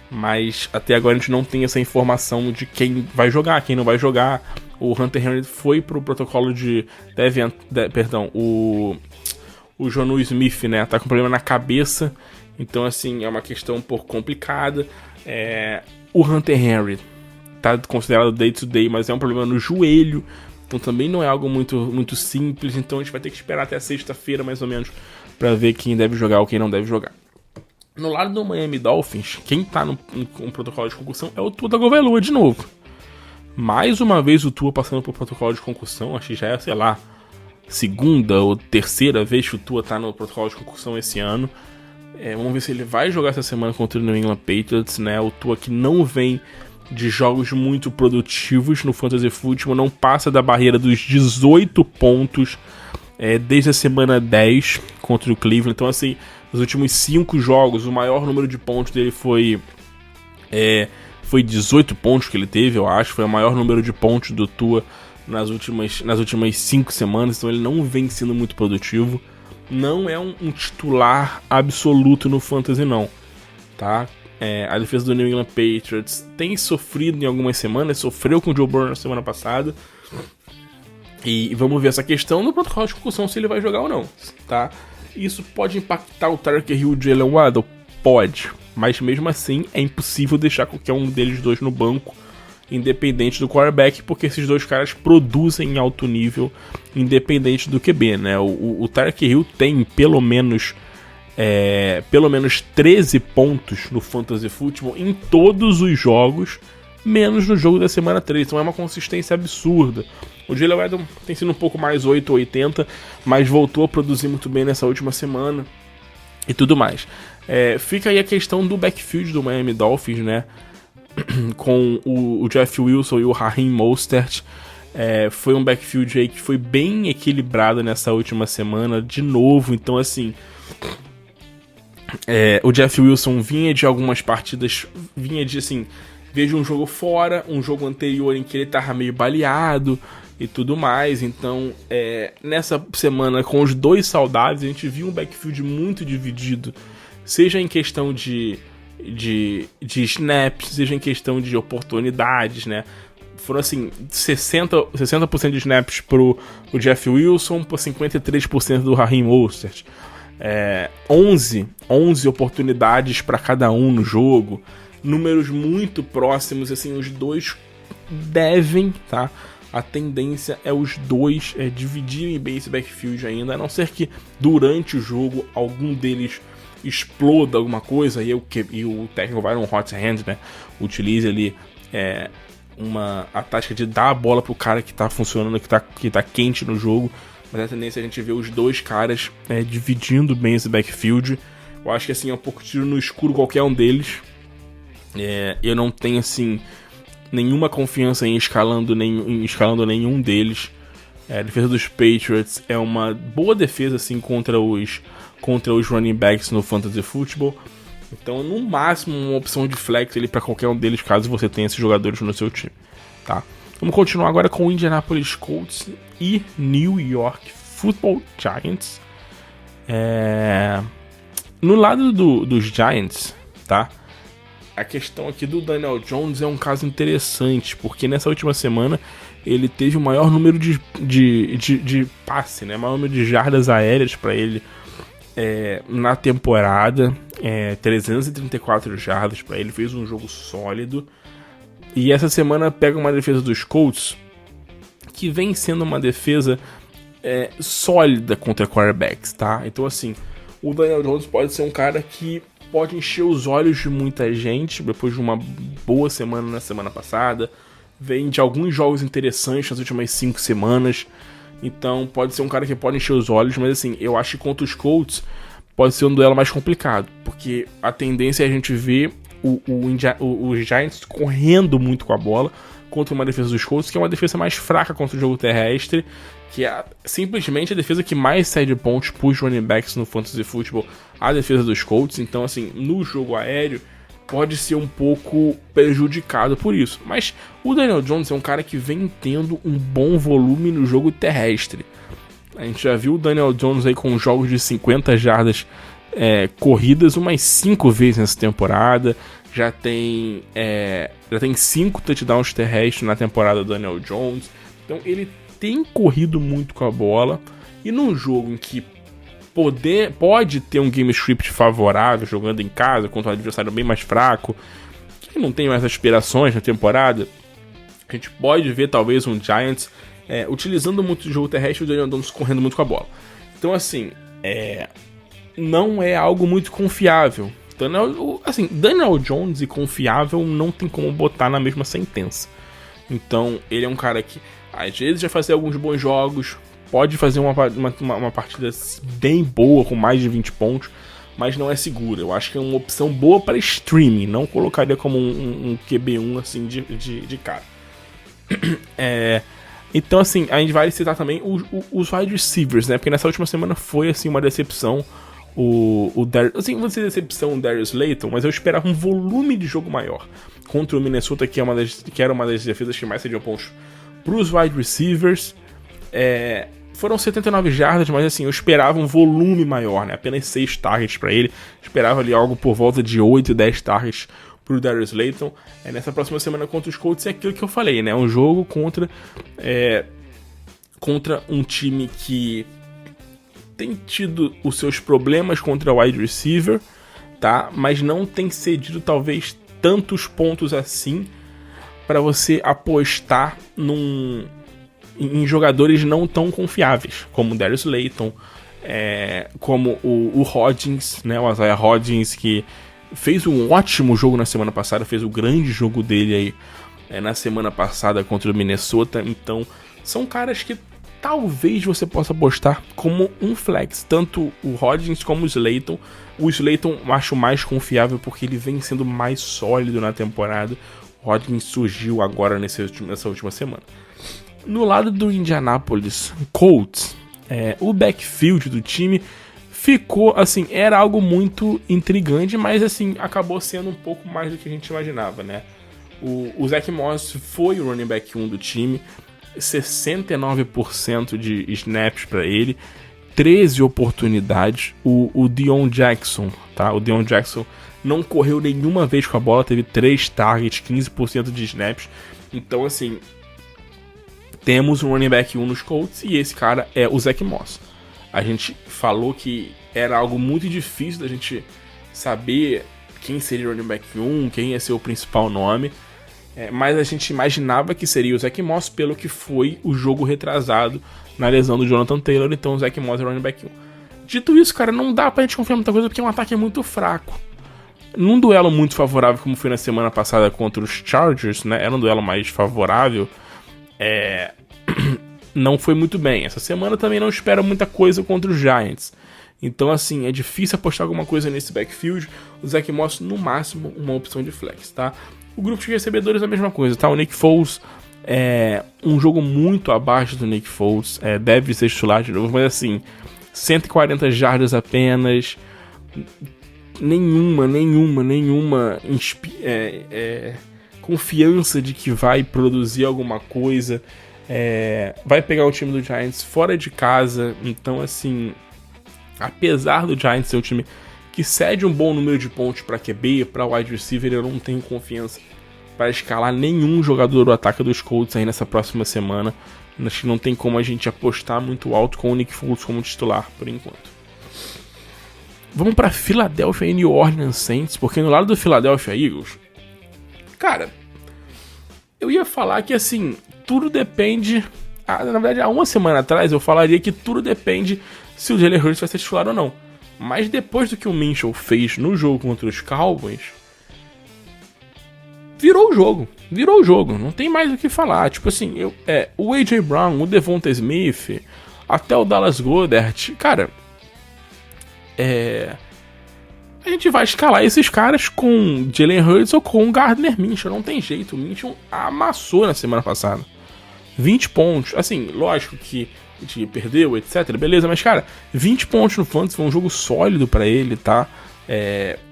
S1: Mas até agora a gente não tem essa informação de quem vai jogar, quem não vai jogar. O Hunter Henry foi pro protocolo o Jonnu Smith, né, tá com problema na cabeça. Então, assim, é uma questão um pouco complicada. O Hunter Henry tá considerado day-to-day, mas é um problema no joelho. Então também não é algo muito, muito simples. Então a gente vai ter que esperar até sexta-feira, mais ou menos, pra ver quem deve jogar ou quem não deve jogar. No lado do Miami Dolphins, quem tá no protocolo de concussão é o Tua Tagovailoa de novo. Mais uma vez o Tua passando por protocolo de concussão, acho que já é, sei lá, segunda ou terceira vez que o Tua tá no protocolo de concussão esse ano. Vamos ver se ele vai jogar essa semana contra o New England Patriots, né? O Tua que não vem de jogos muito produtivos no Fantasy Football, não passa da barreira dos 18 pontos desde a semana 10 contra o Cleveland. Então, assim, nos últimos 5 jogos, o maior número de pontos dele foi 18 pontos que ele teve, eu acho. Foi o maior número de pontos do Tua nas últimas 5 semanas. Então ele não vem sendo muito produtivo. Não é um titular absoluto no Fantasy, não, tá? A defesa do New England Patriots tem sofrido em algumas semanas. Sofreu com o Joe Burrow na semana passada. E vamos ver essa questão no protocolo de concussão, se ele vai jogar ou não, tá? Isso pode impactar o Tyreek Hill e o Jalen Waddle? Pode. Mas mesmo assim, é impossível deixar qualquer um deles dois no banco, independente do quarterback, porque esses dois caras produzem em alto nível, independente do QB, né? O Tyreek Hill tem pelo menos 13 pontos no Fantasy Football em todos os jogos, menos no jogo da semana 3. Então é uma consistência absurda. O Jalen Waddle tem sido um pouco mais 8 ou 80, mas voltou a produzir muito bem nessa última semana e tudo mais. Fica aí a questão do backfield do Miami Dolphins, né? Com o Jeff Wilson e o Raheem Mostert. Foi um backfield aí que foi bem equilibrado nessa última semana, de novo. Então, assim, o Jeff Wilson vinha de algumas partidas, veja um jogo fora, um jogo anterior em que ele tava meio baleado e tudo mais. Então, nessa semana, com os dois saudáveis, a gente viu um backfield muito dividido, seja em questão de snaps, seja em questão de oportunidades, né? Foram, assim, 60% de snaps pro Jeff Wilson, por 53% do Raheem Mostert. 11 oportunidades para cada um no jogo, números muito próximos, assim, os dois devem, tá? A tendência é os dois dividirem bem esse backfield ainda, a não ser que durante o jogo algum deles exploda alguma coisa e o técnico vai num hot hand, né? Utilize ali a tática de dar a bola pro cara que tá funcionando, que tá quente no jogo. Mas a tendência é a gente ver os dois caras dividindo bem esse backfield. Eu acho que, assim, é um pouco tiro no escuro qualquer um deles. Eu não tenho, assim, nenhuma confiança em escalando nenhum deles. A defesa dos Patriots é uma boa defesa, assim, contra os running backs no Fantasy Football. Então, no máximo, uma opção de flex ali para qualquer um deles, caso você tenha esses jogadores no seu time, tá? Vamos continuar agora com o Indianapolis Colts e New York Football Giants. No lado dos Giants, tá? A questão aqui do Daniel Jones é um caso interessante, porque nessa última semana ele teve o maior número de passe, né? O maior número de jardas aéreas para ele na temporada. 334 jardas para ele, fez um jogo sólido. E essa semana pega uma defesa dos Colts que vem sendo uma defesa sólida contra quarterbacks, tá? Então, assim, o Daniel Jones pode ser um cara que pode encher os olhos de muita gente depois de uma boa semana na semana passada. Vem de alguns jogos interessantes nas últimas 5 semanas. Então, pode ser um cara que pode encher os olhos, mas, assim, eu acho que contra os Colts pode ser um duelo mais complicado, porque a tendência é a gente ver os Giants correndo muito com a bola contra uma defesa dos Colts, que é uma defesa mais fraca contra o jogo terrestre, que é simplesmente a defesa que mais cede pontos para os running backs no Fantasy Football, a defesa dos Colts. Então, assim, no jogo aéreo pode ser um pouco prejudicado por isso. Mas o Daniel Jones é um cara que vem tendo um bom volume no jogo terrestre. A gente já viu o Daniel Jones aí com jogos de 50 jardas corridas umas 5 vezes nessa temporada. Já tem 5 touchdowns terrestres na temporada do Daniel Jones. Então ele tem corrido muito com a bola. E num jogo em que pode ter um game script favorável, jogando em casa contra um adversário bem mais fraco, que não tem mais aspirações na temporada, a gente pode ver talvez um Giants utilizando muito o jogo terrestre e o Daniel Jones correndo muito com a bola. Então, assim, não é algo muito confiável. Daniel Jones e confiável não tem como botar na mesma sentença. Então, ele é um cara que às vezes vai fazer alguns bons jogos, pode fazer uma partida bem boa, com mais de 20 pontos, mas não é segura. Eu acho que é uma opção boa para streaming, não colocaria como um QB1 assim de cara. Então, assim, a gente vai citar também os wide receivers, né? Porque nessa última semana foi, assim, uma decepção. Assim, vou dizer decepção o Darius Slayton, mas eu esperava um volume de jogo maior contra o Minnesota, que era uma das defesas que mais cediam pontos pros wide receivers. Foram 79 jardas, mas assim, eu esperava um volume maior, né? Apenas 6 targets pra ele. Esperava ali algo por volta de 8 e 10 targets pro Darius Slayton. Nessa próxima semana contra os Colts é aquilo que eu falei, né? Um jogo contra um time que tem tido os seus problemas contra o wide receiver, tá? Mas não tem cedido talvez tantos pontos assim para você apostar em jogadores não tão confiáveis, como o Darius Slayton, como o Hodgins, né? O Isaiah Hodgins, que fez um ótimo jogo na semana passada, fez o grande jogo dele aí na semana passada contra o Minnesota. Então, são caras que talvez você possa apostar como um flex, tanto o Hodgins como o Slayton. O Slayton eu acho mais confiável porque ele vem sendo mais sólido na temporada. O Hodgins surgiu agora nessa última semana. No lado do Indianapolis Colts, o backfield do time ficou, assim, era algo muito intrigante, mas assim, acabou sendo um pouco mais do que a gente imaginava, né? O Zach Moss foi o running back 1 do time, 69% de snaps para ele, 13 oportunidades. O Deon Jackson, tá? O Deon Jackson não correu nenhuma vez com a bola, teve 3 targets, 15% de snaps. Então, assim, temos um running back 1 nos Colts e esse cara é o Zach Moss. A gente falou que era algo muito difícil da gente saber quem seria o running back 1, quem ia ser o principal nome. Mas a gente imaginava que seria o Zach Moss pelo que foi o jogo retrasado na lesão do Jonathan Taylor. Então o Zach Moss é o running back 1. Dito isso, cara, não dá pra gente confiar muita coisa porque um ataque é muito fraco. Num duelo muito favorável, como foi na semana passada contra os Chargers, né? Era um duelo mais favorável. Não foi muito bem. Essa semana também não espero muita coisa contra os Giants. Então, assim, é difícil apostar alguma coisa nesse backfield. O Zach Moss, no máximo, uma opção de flex, tá? O grupo de recebedores é a mesma coisa, tá? O Nick Foles é um jogo muito abaixo do Nick Foles. Deve ser titular de novo, mas assim, 140 jardas apenas. Nenhuma confiança de que vai produzir alguma coisa. Vai pegar o time do Giants fora de casa. Então, assim, apesar do Giants ser um time que cede um bom número de pontos para QB, para wide receiver, eu não tenho confiança para escalar nenhum jogador do ataque dos Colts aí nessa próxima semana. Acho que não tem como a gente apostar muito alto com o Nick Foles como titular por enquanto. Vamos para Philadelphia e New Orleans Saints, porque no lado do Philadelphia Eagles, cara, eu ia falar que assim, tudo depende. Na verdade, há uma semana atrás eu falaria que tudo depende se o Jalen Hurts vai ser titular ou não. Mas depois do que o Minshew fez no jogo contra os Cowboys, virou o jogo, não tem mais o que falar. Tipo assim, o A.J. Brown, o Devonta Smith, até o Dallas Goedert, cara, a gente vai escalar esses caras com Jalen Hurts ou com Gardner Minshew, não tem jeito. O Minshew amassou na semana passada, 20 pontos, assim, lógico que a gente perdeu, etc, beleza, mas cara, 20 pontos no Fantasy foi um jogo sólido pra ele, tá?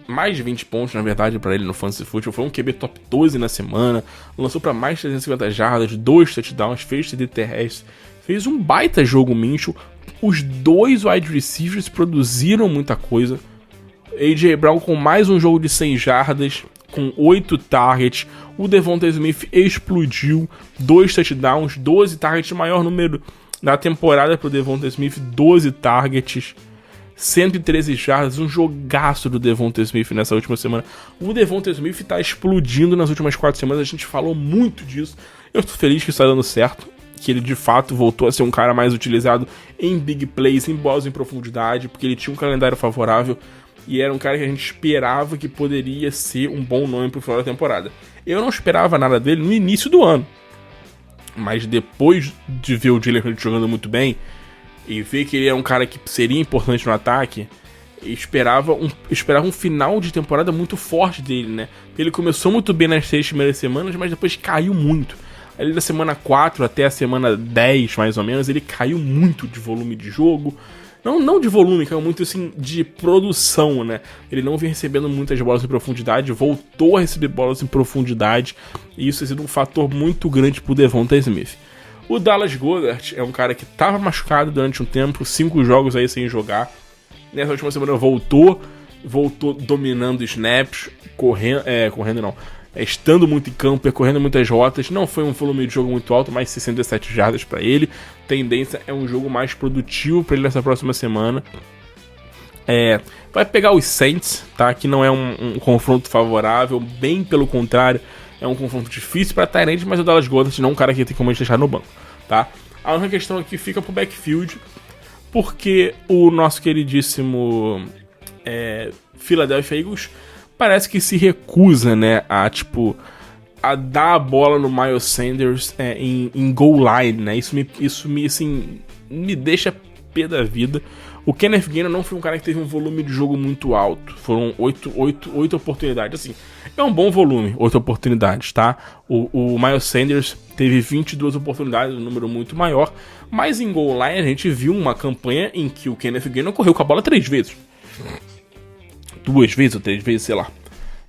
S1: Mais de 20 pontos, na verdade, pra ele no Fantasy Football. Foi um QB top 12 na semana, lançou pra mais de 350 jardas, 2 touchdowns, fez TD terrestre, fez um baita jogo Minshew. Os dois wide receivers produziram muita coisa. A.J. Brown com mais um jogo de 100 jardas, com 8 targets. O Devonta Smith explodiu, 2 touchdowns, 12 targets, maior número da temporada pro Devonta Smith, 12 targets, 113 jardas, um jogaço do Devonta Smith nessa última semana. O Devonta Smith tá explodindo nas últimas 4 semanas, a gente falou muito disso. Eu tô feliz que isso tá dando certo, que ele de fato voltou a ser um cara mais utilizado em big plays, em bolas em profundidade, porque ele tinha um calendário favorável e era um cara que a gente esperava que poderia ser um bom nome pro final da temporada. Eu não esperava nada dele no início do ano, mas depois de ver o Jalen Hurts jogando muito bem e ver que ele é um cara que seria importante no ataque, esperava um final de temporada muito forte dele, né? Ele começou muito bem nas 6 primeiras semanas, mas depois caiu muito. Ali da semana 4 até a semana 10, mais ou menos, ele caiu muito de volume de jogo. Não de volume, caiu muito assim de produção, né? Ele não vinha recebendo muitas bolas em profundidade, voltou a receber bolas em profundidade, e isso tem sido um fator muito grande pro Devonta Smith. O Dallas Goedert é um cara que estava machucado durante um tempo, 5 jogos aí sem jogar. Nessa última semana voltou dominando snaps, estando muito em campo, percorrendo muitas rotas. Não foi um volume de jogo muito alto, mais 67 jardas para ele. Tendência é um jogo mais produtivo para ele nessa próxima semana. Vai pegar os Saints, tá? Que não é um confronto favorável, bem pelo contrário, é um confronto difícil para Tyrande, mas o Dallas Goedert não é um cara que tem como a gente deixar no banco, tá? A única questão aqui fica pro backfield, porque o nosso queridíssimo Philadelphia Eagles parece que se recusa, né, a dar a bola no Miles Sanders em goal line, né? Isso me deixa pé da vida. O Kenneth Gainwell não foi um cara que teve um volume de jogo muito alto. Foram 8 oportunidades. Assim, é um bom volume, 8 oportunidades, tá? O Miles Sanders teve 22 oportunidades, um número muito maior. Mas em goal line a gente viu uma campanha em que o Kenneth Gainwell correu com a bola 3 vezes. 2 vezes ou 3 vezes, sei lá.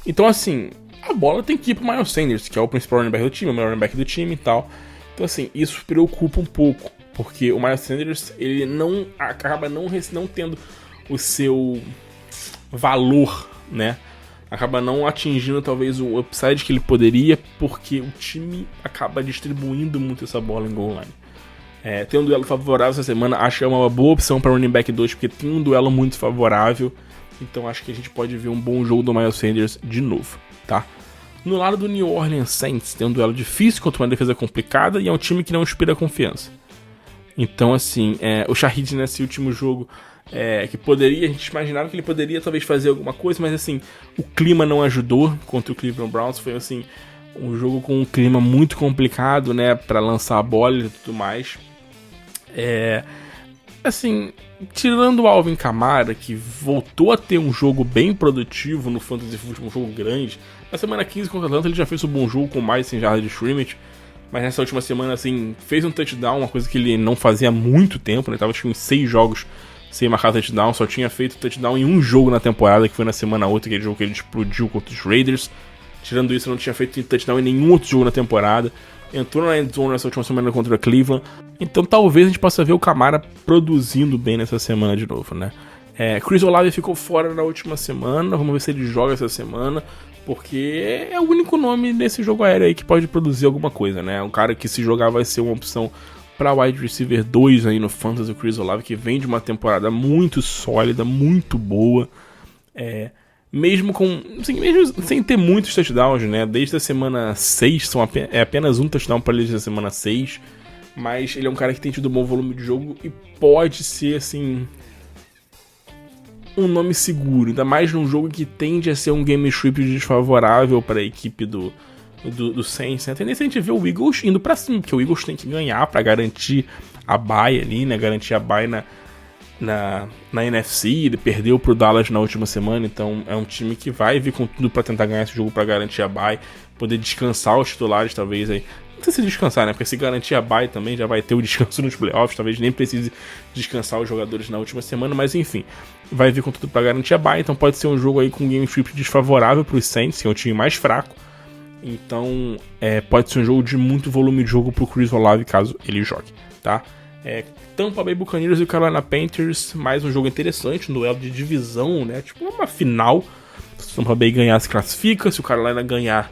S1: Então, assim, a bola tem que ir pro Miles Sanders, que é o principal running back do time, o melhor running back do time e tal. Então, assim, isso preocupa um pouco, porque o Miles Sanders, ele acaba não tendo o seu valor, né? Acaba não atingindo, talvez, o upside que ele poderia, porque o time acaba distribuindo muito essa bola em goal line. Tem um duelo favorável essa semana, acho que é uma boa opção para running back 2, porque tem um duelo muito favorável. Então acho que a gente pode ver um bom jogo do Miles Sanders de novo, tá? No lado do New Orleans Saints, tem um duelo difícil contra uma defesa complicada e é um time que não inspira confiança. Então, assim, o Shahid nesse último jogo, que a gente imaginava que ele poderia talvez fazer alguma coisa, mas assim, o clima não ajudou contra o Cleveland Browns. Foi assim, um jogo com um clima muito complicado, né, pra lançar a bola e tudo mais. Assim, tirando o Alvin Kamara, que voltou a ter um jogo bem produtivo no Fantasy Football, um jogo grande. Na semana 15 contra o Atlanta ele já fez um bom jogo com mais de 100 jardas de scrimmage, mas nessa última semana, assim, fez um touchdown, uma coisa que ele não fazia há muito tempo, né? Tava acho que uns 6 jogos sem marcar touchdown, só tinha feito touchdown em um jogo na temporada, que foi na semana 8, aquele jogo que ele explodiu contra os Raiders. Tirando isso, não tinha feito touchdown em nenhum outro jogo na temporada. Entrou na endzone nessa última semana contra a Cleveland. Então talvez a gente possa ver o Kamara produzindo bem nessa semana de novo, né? Chris Olave ficou fora na última semana. Vamos ver se ele joga essa semana, porque é o único nome nesse jogo aéreo aí que pode produzir alguma coisa, né? Um cara que se jogar vai ser uma opção para wide receiver 2 aí no Fantasy, o Chris Olave, que vem de uma temporada muito sólida, muito boa. Mesmo sem ter muitos touchdowns, né? Desde a semana 6, apenas um touchdown para ele desde a semana 6. Mas ele é um cara que tem tido um bom volume de jogo e pode ser, assim, um nome seguro. Ainda mais num jogo que tende a ser um game script desfavorável para a equipe do Saints. A tendência é a gente ver o Eagles indo para cima, porque o Eagles tem que ganhar para garantir a bye ali, né? Garantir a bye na NFC. Ele perdeu pro Dallas na última semana, então é um time que vai vir com tudo pra tentar ganhar esse jogo, pra garantir a bye, poder descansar os titulares, talvez aí. Não sei se descansar, né? Porque se garantir a bye também já vai ter o descanso nos playoffs, talvez nem precise descansar os jogadores na última semana, mas enfim, vai vir com tudo pra garantir a bye, então pode ser um jogo aí com game script desfavorável pros Saints, que é um time mais fraco. Então pode ser um jogo de muito volume de jogo pro Chris Olave, caso ele jogue, tá? Tampa Bay Buccaneers e o Carolina Panthers, mais um jogo interessante, um duelo de divisão, né? Tipo uma final. Se o Tampa Bay ganhar, se classifica. Se o Carolina ganhar,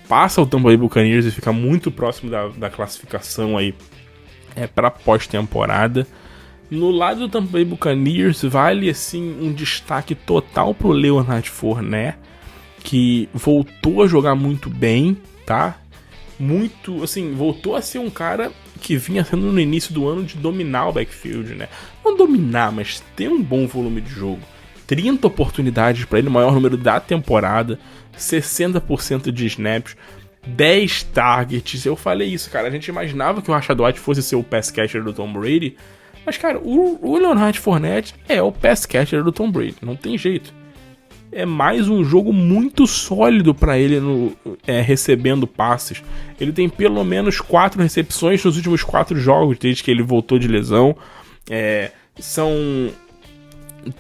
S1: passa o Tampa Bay Buccaneers e fica muito próximo da classificação aí para pós-temporada. No lado do Tampa Bay Buccaneers, vale assim um destaque total pro Leonard Fournette, que voltou a jogar muito bem, tá? Muito, assim, voltou a ser um cara que vinha sendo no início do ano de dominar o backfield, né? Não dominar, mas ter um bom volume de jogo. 30 oportunidades para ele, o maior número da temporada, 60% de snaps. 10 targets. Eu falei isso, cara. A gente imaginava que o Rachaad White fosse ser o pass catcher do Tom Brady. Mas, cara, o Leonard Fournette é o pass catcher do Tom Brady. Não tem jeito. É mais um jogo muito sólido pra ele recebendo passes. Ele tem pelo menos 4 recepções nos últimos 4 jogos, desde que ele voltou de lesão. São...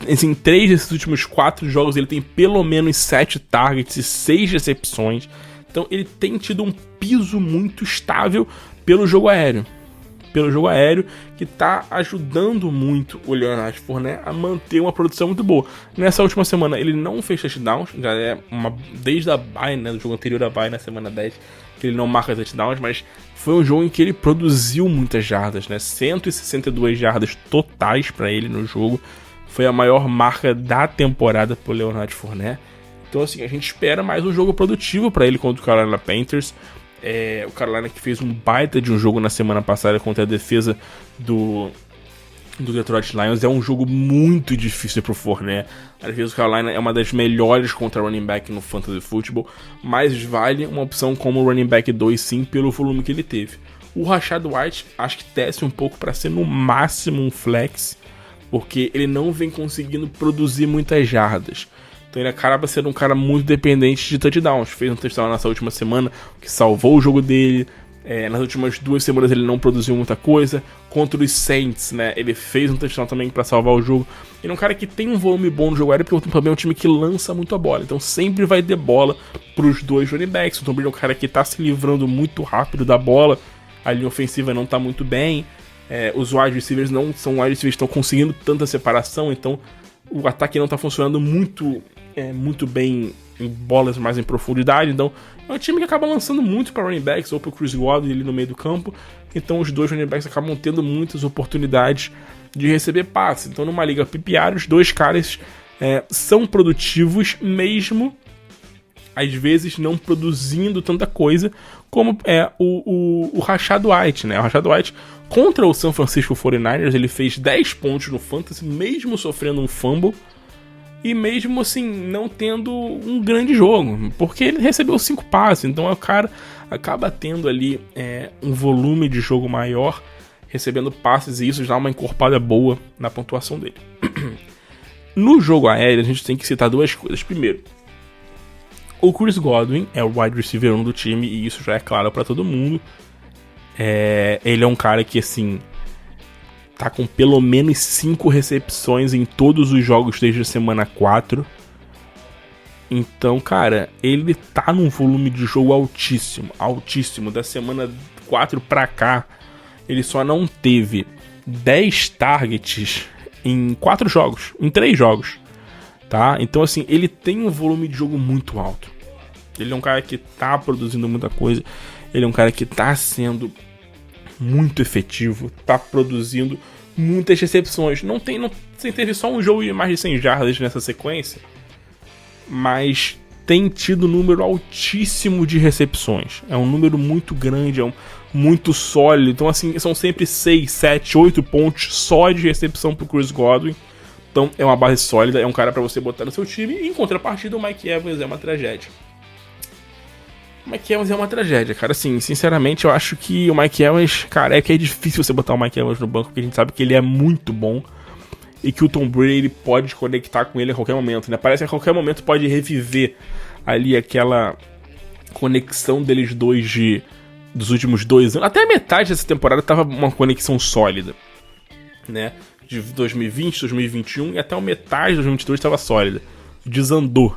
S1: Em 3 desses últimos 4 jogos ele tem pelo menos 7 targets e 6 recepções. Então ele tem tido um piso muito estável pelo jogo aéreo. Que tá ajudando muito o Leonard Fournette a manter uma produção muito boa. Nessa última semana ele não fez touchdowns, já é desde a bye, né, do jogo anterior à bye, na semana 10, que ele não marca touchdowns, mas foi um jogo em que ele produziu muitas jardas, né, 162 jardas totais para ele no jogo. Foi a maior marca da temporada pro Leonard Fournette. Então, assim, a gente espera mais um jogo produtivo para ele contra o Carolina Panthers. O Carolina que fez um baita de um jogo na semana passada contra a defesa do Detroit Lions. É um jogo muito difícil pro Fournette. A defesa do Carolina é uma das melhores contra running back no Fantasy Football, mas vale uma opção como running back 2 sim, pelo volume que ele teve. O Rachaad White acho que desce um pouco para ser no máximo um flex, porque ele não vem conseguindo produzir muitas jardas. Então ele acaba sendo um cara muito dependente de touchdowns. Fez um touchdown nessa última semana, que salvou o jogo dele. Nas últimas 2 semanas ele não produziu muita coisa. Contra os Saints, né, ele fez um touchdown também para salvar o jogo. Ele é um cara que tem um volume bom no jogo aéreo, porque também é um time que lança muito a bola. Então sempre vai ter bola pros 2 running backs. O Tom Brady é um cara que tá se livrando muito rápido da bola. A linha ofensiva não tá muito bem. Os wide receivers não são wide receivers que estão conseguindo tanta separação. Então o ataque não tá funcionando muito bem em bolas mais em profundidade. Então é um time que acaba lançando muito para running backs ou para o Chris Godwin ali no meio do campo. Então os 2 running backs acabam tendo muitas oportunidades de receber passes. Então numa liga PPR os 2 caras são produtivos, mesmo às vezes não produzindo tanta coisa como o Rachaad White, né? O Rachaad White contra o San Francisco 49ers ele fez 10 pontos no Fantasy, mesmo sofrendo um fumble. E mesmo assim, não tendo um grande jogo, porque ele recebeu 5 passes, então o cara acaba tendo ali um volume de jogo maior, recebendo passes, e isso dá uma encorpada boa na pontuação dele. No jogo aéreo, a gente tem que citar 2 coisas. Primeiro, o Chris Godwin é o wide receiver 1 do time, e isso já é claro pra todo mundo. Ele é um cara que, assim, tá com pelo menos 5 recepções em todos os jogos desde a semana 4. Então, cara, ele tá num volume de jogo altíssimo. Da semana 4 pra cá, ele só não teve 10 targets em 4 jogos, em 3 jogos, tá? Então, assim, ele tem um volume de jogo muito alto. Ele é um cara que tá produzindo muita coisa. Ele é um cara que tá sendo muito efetivo, tá produzindo muitas recepções. Teve só um jogo de mais de 100 jardas nessa sequência, mas tem tido um número altíssimo de recepções. É um número muito grande, muito sólido. Então, assim, são sempre 6, 7, 8 pontos só de recepção pro Chris Godwin. Então, é uma base sólida, é um cara pra você botar no seu time. E, em contrapartida, o Mike Evans é uma tragédia. O Mike Evans é uma tragédia, cara. Assim, sinceramente, eu acho que o Mike Evans, cara, é difícil você botar o Mike Evans no banco, porque a gente sabe que ele é muito bom e que o Tom Brady pode conectar com ele a qualquer momento, né? Parece que a qualquer momento pode reviver ali aquela conexão deles dois dos últimos 2 anos. Até a metade dessa temporada tava uma conexão sólida, né? De 2020, 2021 e até a metade de 2022 estava sólida. Desandou.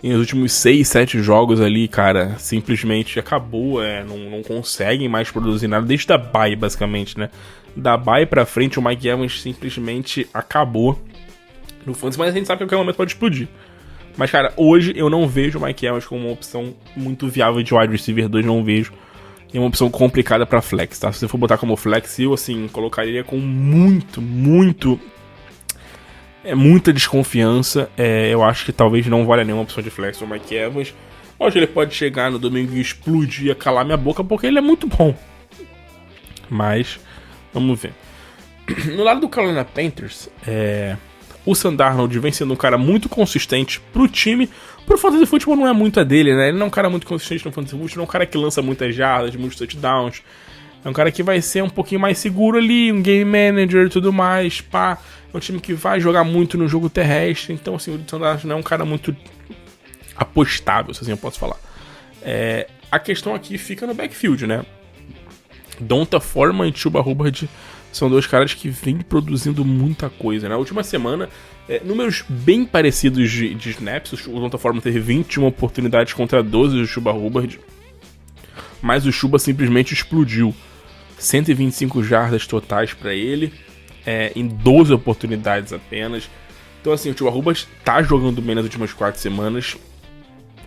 S1: E nos últimos 6, 7 jogos ali, cara, simplesmente acabou, não conseguem mais produzir nada, desde a bye, basicamente, né? Da bye pra frente, o Mike Evans simplesmente acabou no Fantasy, mas a gente sabe que a qualquer momento pode explodir. Mas, cara, hoje eu não vejo o Mike Evans como uma opção muito viável de wide receiver 2, não vejo. É uma opção complicada pra flex, tá? Se você for botar como flex, eu, assim, colocaria com muita desconfiança. Eu acho que talvez não valha nenhuma opção de flex o Mike Evans. Hoje ele pode chegar no domingo e explodir e calar minha boca, porque ele é muito bom. Mas, vamos ver. No lado do Carolina Panthers, O Sam Darnold vem sendo um cara muito consistente pro time. Pro Fantasy Football não é muito a dele, né? Ele não é um cara muito consistente no Fantasy Football, não é um cara que lança muitas jardas, muitos touchdowns. É um cara que vai ser um pouquinho mais seguro ali, um game manager e tudo mais, pá. É um time que vai jogar muito no jogo terrestre. Então, assim, o Sam Darnold não é um cara muito apostável, se assim eu posso falar. A questão aqui fica no backfield, né? Donta Foreman e Chuba Hubbard são dois caras que vêm produzindo muita coisa. Na última semana, números bem parecidos de snaps. O Donta Foreman teve 21 oportunidades contra 12 do Chuba Hubbard. Mas o Chuba simplesmente explodiu. 125 jardas totais para ele, em 12 oportunidades apenas. Então assim, o Chuba Hubbard tá jogando bem nas últimas 4 semanas.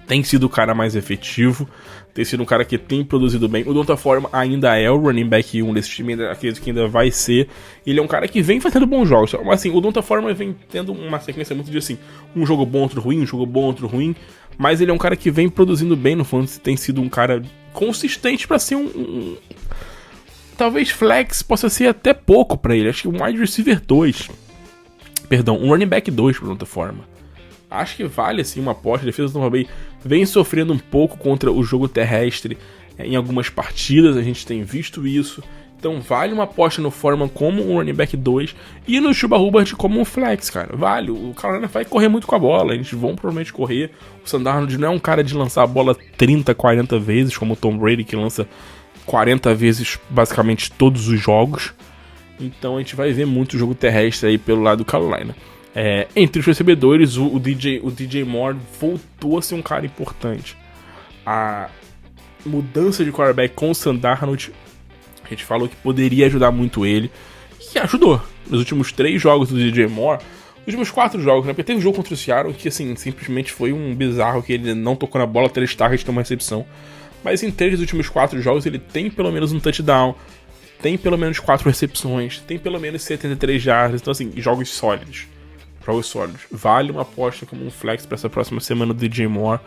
S1: Tem sido o cara mais efetivo, tem sido um cara que tem produzido bem. O Donta Foreman ainda é o running back 1 desse time, acredito que ainda vai ser. Ele é um cara que vem fazendo bons jogos. Mas assim, o Donta Foreman vem tendo uma sequência muito de assim, um jogo bom, outro ruim, um jogo bom, outro ruim. Mas ele é um cara que vem produzindo bem no fantasy, tem sido um cara consistente pra ser talvez flex possa ser até pouco pra ele. Acho que um wide receiver 2. Perdão, um running back 2 pro Donta Foreman. Acho que vale assim uma aposta. A defesa do Tampa Bay vem sofrendo um pouco contra o jogo terrestre em algumas partidas, a gente tem visto isso. Então vale uma aposta no Foreman como um running back 2 e no Chuba Hubbard como um flex, cara. Vale, o Carolina vai correr muito com a bola, eles vão provavelmente correr. O Sam Darnold não é um cara de lançar a bola 30, 40 vezes, como o Tom Brady, que lança 40 vezes basicamente todos os jogos. Então a gente vai ver muito jogo terrestre aí pelo lado do Carolina. Entre os recebedores, o DJ Moore voltou a ser um cara importante. A mudança de quarterback com o Sam Darnold, a gente falou que poderia ajudar muito ele, e ajudou. Nos últimos 3 jogos do DJ Moore, nos últimos 4 jogos, né? Porque teve um jogo contra o Seattle que, assim, simplesmente foi um bizarro, que ele não tocou na bola, 3 targets, tem uma recepção. Mas em 3 dos últimos 4 jogos, ele tem pelo menos um touchdown, tem pelo menos 4 recepções, tem pelo menos 73 jardas. Então, assim, jogos sólidos. Vale uma aposta como um flex para essa próxima semana do DJ Moore.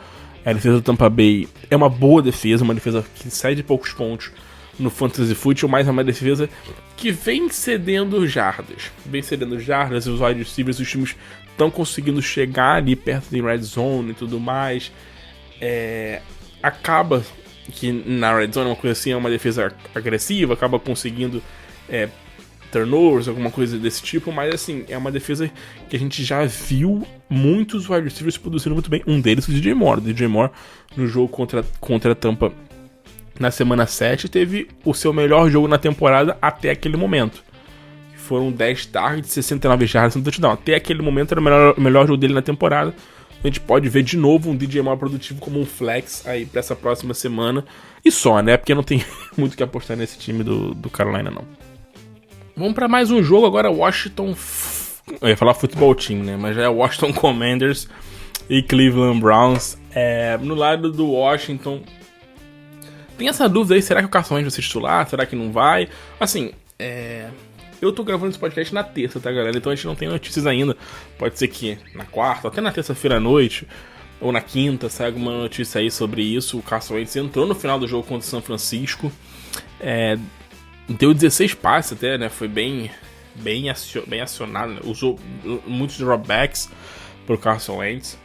S1: A defesa do Tampa Bay é uma boa defesa, uma defesa que sai de poucos pontos no Fantasy Football, mas é uma defesa que vem cedendo jardas. E os wide receivers, os times estão conseguindo chegar ali perto de red zone e tudo mais. Acaba que na red zone, uma coisa assim, é uma defesa agressiva, acaba conseguindo turnovers, alguma coisa desse tipo, mas assim, é uma defesa que a gente já viu muitos wide receivers produzindo muito bem. Um deles, o DJ Moore. O DJ Moore, no jogo contra a Tampa, na semana 7, teve o seu melhor jogo na temporada até aquele momento. Foram 10 targets, 69 jardas no touchdown. Até aquele momento era o melhor jogo dele na temporada. A gente pode ver de novo um DJ Moore produtivo como um flex aí pra essa próxima semana. E só, né? Porque não tem muito que apostar nesse time do Carolina, não. Vamos para mais um jogo agora, Washington... Eu ia falar Football Team, né? Mas já é Washington Commanders e Cleveland Browns. No lado do Washington, tem essa dúvida aí, será que o Carson Wentz vai ser titular? Será que não vai? Assim, eu tô gravando esse podcast na terça, tá, galera? Então a gente não tem notícias ainda. Pode ser que na quarta, até na terça-feira à noite, ou na quinta, saia alguma notícia aí sobre isso. O Carson Wentz entrou no final do jogo contra o São Francisco. Deu 16 passes até, né? Foi bem acionado, né? Usou muitos dropbacks pro Carson Wentz.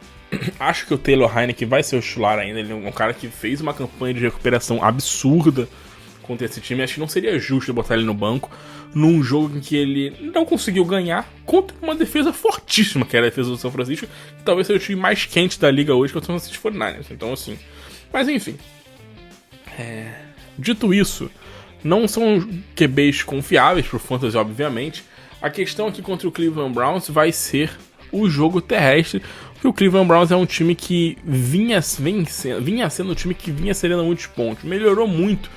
S1: Acho que o Taylor Heinicke vai ser o titular ainda. Ele é um cara que fez uma campanha de recuperação absurda contra esse time. Acho que não seria justo botar ele no banco num jogo em que ele não conseguiu ganhar contra uma defesa fortíssima, que era a defesa do São Francisco, que talvez seja o time mais quente da liga hoje, que é o São Francisco 49ers. Então, assim... Mas, enfim. Dito isso, não são QBs confiáveis pro fantasy, obviamente. A questão aqui contra o Cleveland Browns vai ser o jogo terrestre, porque o Cleveland Browns é um time que vinha sendo um time que vinha cedendo muitos pontos. Melhorou muito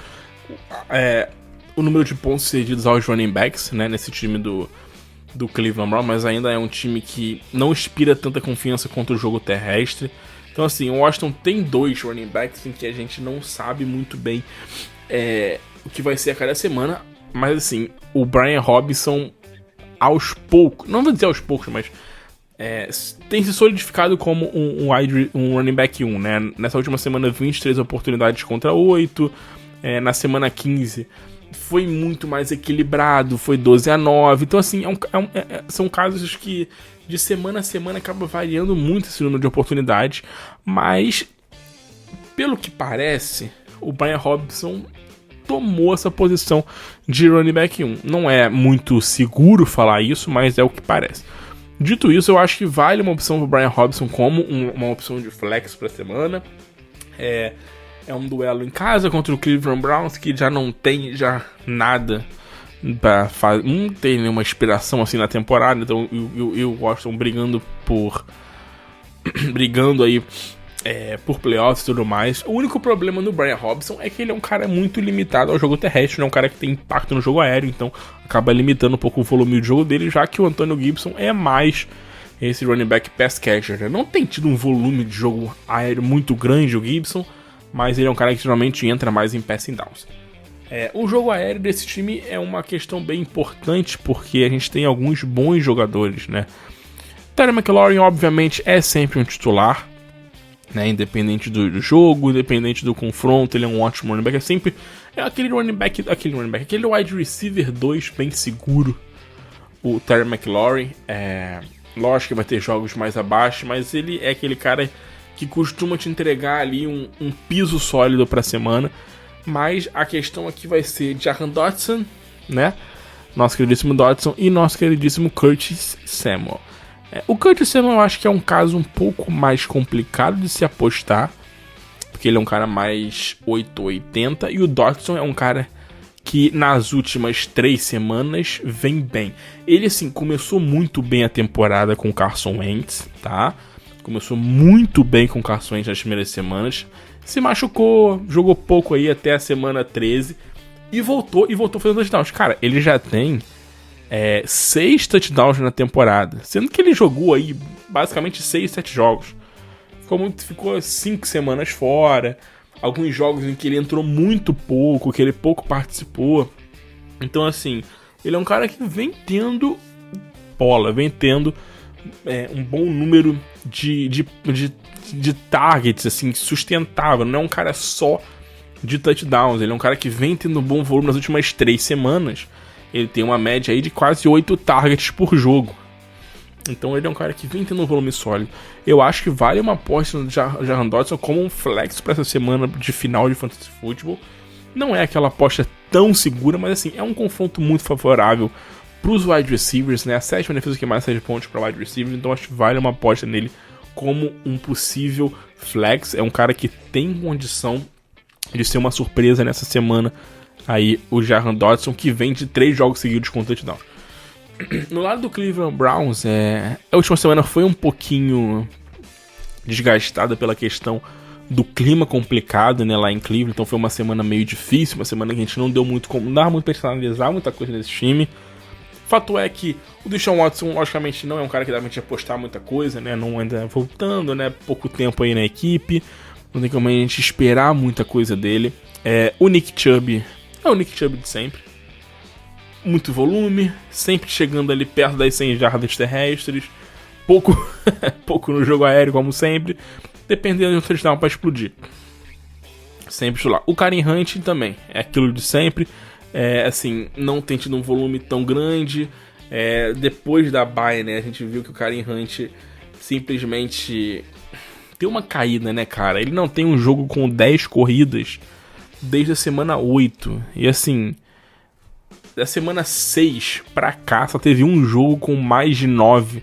S1: o número de pontos cedidos aos running backs, né, nesse time do Cleveland Browns, mas ainda é um time que não inspira tanta confiança contra o jogo terrestre. Então, assim, o Washington tem 2 running backs em que a gente não sabe muito bem o que vai ser a cada semana, mas assim, o Brian Robinson aos poucos, não vou dizer aos poucos, mas tem se solidificado como um running back 1, né? Nessa última semana, 23 oportunidades contra 8, na semana 15 foi muito mais equilibrado, foi 12-9. Então, assim, são casos que de semana a semana acaba variando muito esse número de oportunidades. Mas, pelo que parece, o Brian Robinson tomou essa posição de running back 1. Não é muito seguro falar isso, mas é o que parece. Dito isso, eu acho que vale uma opção pro Brian Robinson como uma opção de flex pra semana. É um duelo em casa contra o Cleveland Browns, que já não tem nada pra fazer. Não tem nenhuma inspiração assim na temporada. Então e o Washington brigando aí por playoffs e tudo mais. O único problema no Brian Robinson é que ele é um cara muito limitado ao jogo terrestre, não é um cara que tem impacto no jogo aéreo, então acaba limitando um pouco o volume de jogo dele, já que o Antonio Gibson é mais esse running back pass catcher, né? Não tem tido um volume de jogo aéreo muito grande o Gibson, mas ele é um cara que geralmente entra mais em passing downs. O jogo aéreo desse time é uma questão bem importante, porque a gente tem alguns bons jogadores, né? Terry McLaurin, obviamente, é sempre um titular, né? Independente do jogo, independente do confronto, ele é um ótimo running back. Aquele wide receiver 2 bem seguro, o Terry McLaurin. Lógico que vai ter jogos mais abaixo, mas ele é aquele cara que costuma te entregar ali um piso sólido pra semana. Mas a questão aqui vai ser Jahan Dotson, né? Nosso queridíssimo Dotson e nosso queridíssimo Curtis Samuel. O Curtis Samuel eu acho que é um caso um pouco mais complicado de se apostar, porque ele é um cara mais 880, e o Dotson é um cara que nas últimas 3 semanas vem bem. Ele, assim, começou muito bem a temporada com o Carson Wentz, tá? Começou muito bem com o Carson Wentz nas primeiras semanas. Se machucou, jogou pouco aí até a semana 13 e voltou fazendo touchdowns. Cara, ele já tem 6 touchdowns na temporada, sendo que ele jogou aí basicamente 6, 7 jogos. Ficou 5 semanas fora. Alguns jogos em que ele entrou muito pouco, que ele pouco participou. Então, assim, ele é um cara que vem tendo bola, vem tendo um bom número de targets, assim, sustentável. Não é um cara só de touchdowns, ele é um cara que vem tendo um bom volume nas últimas 3 semanas. Ele tem uma média aí de quase 8 targets por jogo. Então ele é um cara que vem tendo um volume sólido. Eu acho que vale uma aposta no Jahan Dotson como um flex para essa semana de final de Fantasy Football. Não é aquela aposta tão segura, mas assim, é um confronto muito favorável para os wide receivers, né? A 7ª defesa que mais 7 pontos para wide receivers, então acho que vale uma aposta nele como um possível flex. É um cara que tem condição de ser uma surpresa nessa semana. Aí o Jahan Dotson, que vem de 3 jogos seguidos com touchdown. No lado do Cleveland Browns, a última semana foi um pouquinho desgastada pela questão do clima complicado, né, lá em Cleveland. Então foi uma semana meio difícil, uma semana que a gente não deu muito como dar muito pra analisar muita coisa desse time. Fato é que o Deshaun Watson, logicamente, não é um cara que dá pra gente apostar muita coisa, né, não anda voltando, né, pouco tempo aí na equipe, não tem como a gente esperar muita coisa dele. O Nick Chubb é o Nick Chubb de sempre. Muito volume, sempre chegando ali perto das 100 jardas terrestres, pouco no jogo aéreo, como sempre, dependendo de um touchdown para explodir. Sempre lá. O Kareem Hunt também é aquilo de sempre, assim, não tem tido um volume tão grande. Depois da bye, né, a gente viu que o Kareem Hunt simplesmente tem uma caída, né, cara? Ele não tem um jogo com 10 corridas desde a semana 8, e assim, da semana 6 pra cá, só teve um jogo com mais de 9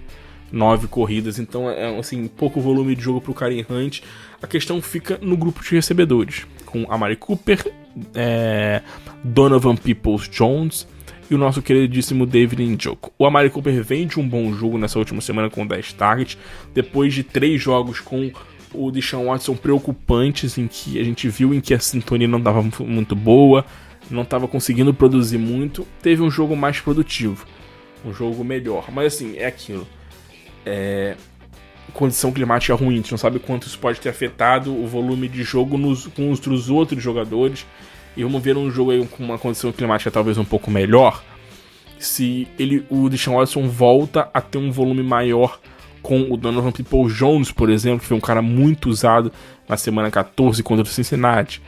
S1: corridas. Então, assim, pouco volume de jogo pro Kareem Hunt. A questão fica no grupo de recebedores, com Amari Cooper, Donovan Peoples-Jones e o nosso queridíssimo David Njoku. O Amari Cooper vem de um bom jogo nessa última semana com 10 targets, depois de 3 jogos com o Deshaun Watson preocupantes, em que a gente viu em que a sintonia não estava muito boa, não estava conseguindo produzir muito. Teve um jogo mais produtivo, um jogo melhor, mas assim, é aquilo, condição climática ruim, a gente não sabe quanto isso pode ter afetado o volume de jogo com os outros jogadores, e vamos ver um jogo aí com uma condição climática talvez um pouco melhor, se o Deshaun Watson volta a ter um volume maior com o Donovan Peoples-Jones, por exemplo, que foi um cara muito usado na semana 14 contra o Cincinnati.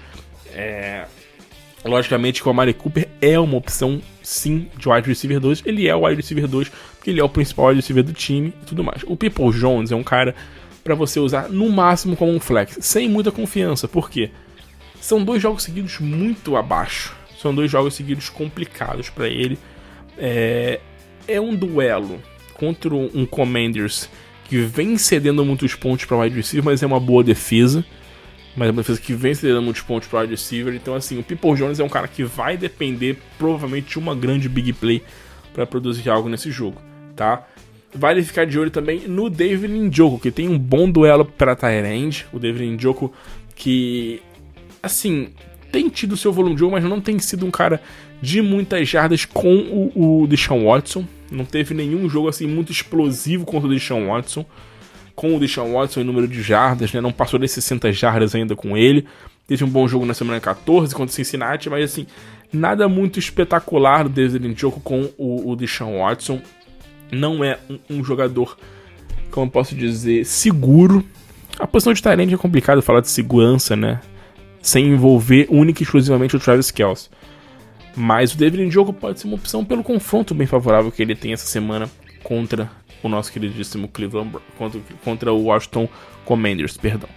S1: Logicamente que o Amari Cooper é uma opção, sim, de wide receiver 2. Ele é o wide receiver 2, porque ele é o principal wide receiver do time e tudo mais. O People Jones é um cara para você usar no máximo como um flex, sem muita confiança. Por quê? São 2 jogos seguidos muito abaixo. São 2 jogos seguidos complicados para ele. É um duelo contra um Commanders que vem cedendo muitos pontos para wide receiver, mas é uma boa defesa. Mas é uma defesa que vem cedendo muitos pontos para wide receiver. Então, assim, o People Jones é um cara que vai depender provavelmente de uma grande big play para produzir algo nesse jogo, tá? Vale ficar de olho também no David Njoku, que tem um bom duelo para tight end. O David Njoku que, assim, tem tido seu volume de jogo, mas não tem sido um cara de muitas jardas com o Deshaun Watson. Não teve nenhum jogo assim muito explosivo contra o Deshaun Watson. Com o Deshaun Watson em número de jardas, né? Não passou das 60 jardas ainda com ele. Teve um bom jogo na semana 14 contra o Cincinnati, mas assim, nada muito espetacular do David Njoku com o Deshaun Watson. Não é um jogador, como eu posso dizer, seguro. A posição de tight end é complicado falar de segurança, né? Sem envolver única e exclusivamente o Travis Kelce. Mas o David Njoku pode ser uma opção pelo confronto bem favorável que ele tem essa semana contra o nosso queridíssimo Cleveland, contra o Washington Commanders, perdão,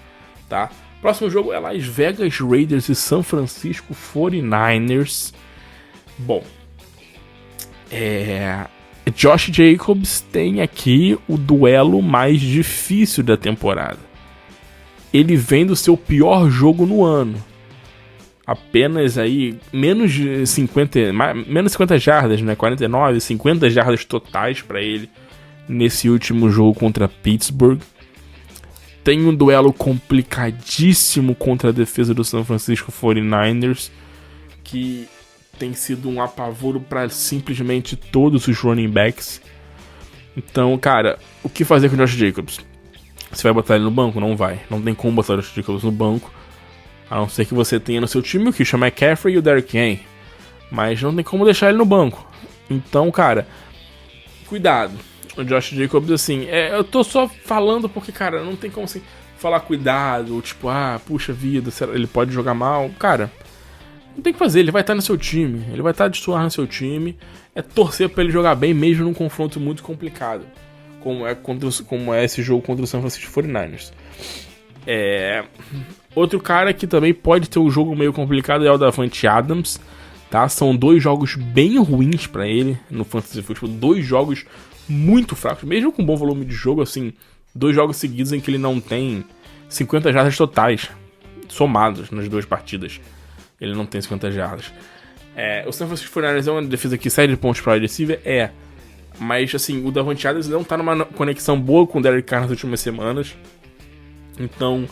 S1: tá? Próximo jogo é Las Vegas Raiders e San Francisco 49ers. Bom, Josh Jacobs tem aqui o duelo mais difícil da temporada. Ele vem do seu pior jogo no ano. Apenas aí menos de 50 jardas, né? 49, 50 jardas totais para ele nesse último jogo contra Pittsburgh. Tem um duelo complicadíssimo contra a defesa do San Francisco 49ers, que tem sido um apavoro para simplesmente todos os running backs. Então, cara, o que fazer com o Josh Jacobs? Você vai botar ele no banco? Não vai. Não tem como botar o Josh Jacobs no banco, a não ser que você tenha no seu time o Christian McCaffrey e o Derrick Henry. Mas não tem como deixar ele no banco. Então, cara, cuidado. O Josh Jacobs, assim, eu tô só falando porque, cara, não tem como assim, falar cuidado, tipo, puxa vida, ele pode jogar mal. Cara, não tem o que fazer, ele vai estar no seu time, ele vai estar de suar no seu time. É torcer pra ele jogar bem, mesmo num confronto muito complicado, como é esse jogo contra o San Francisco 49ers. Outro cara que também pode ter um jogo meio complicado é o Davante Adams, tá? São 2 jogos bem ruins pra ele no Fantasy Football, 2 jogos muito fracos, mesmo com bom volume de jogo, assim, 2 jogos seguidos em que ele não tem 50 jardas totais, somados nas 2 partidas. Ele não tem 50 jardas. O San Francisco 49ers é uma defesa que sai de pontos para o wide receiver, mas assim, o Davante Adams não tá numa conexão boa com o Derek Carr nas últimas semanas. Então,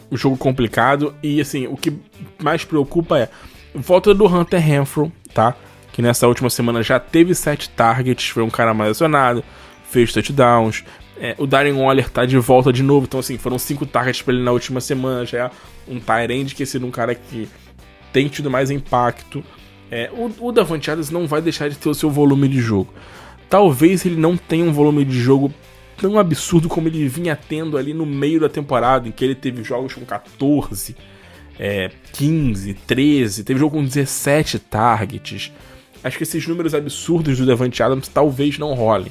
S1: um jogo complicado. E assim, o que mais preocupa é volta do Hunter Renfrow, tá? Que nessa última semana já teve 7 targets, foi um cara mais acionado, fez touchdowns. O Darren Waller tá de volta de novo, então assim, foram 5 targets pra ele na última semana, já é um tight end que é sido um cara que tem tido mais impacto. O Davante Adams não vai deixar de ter o seu volume de jogo. Talvez ele não tenha um volume de jogo tão absurdo como ele vinha tendo ali no meio da temporada, em que ele teve jogos com 14, 15, 13, teve jogo com 17 targets. Acho que esses números absurdos do Davante Adams talvez não rolem,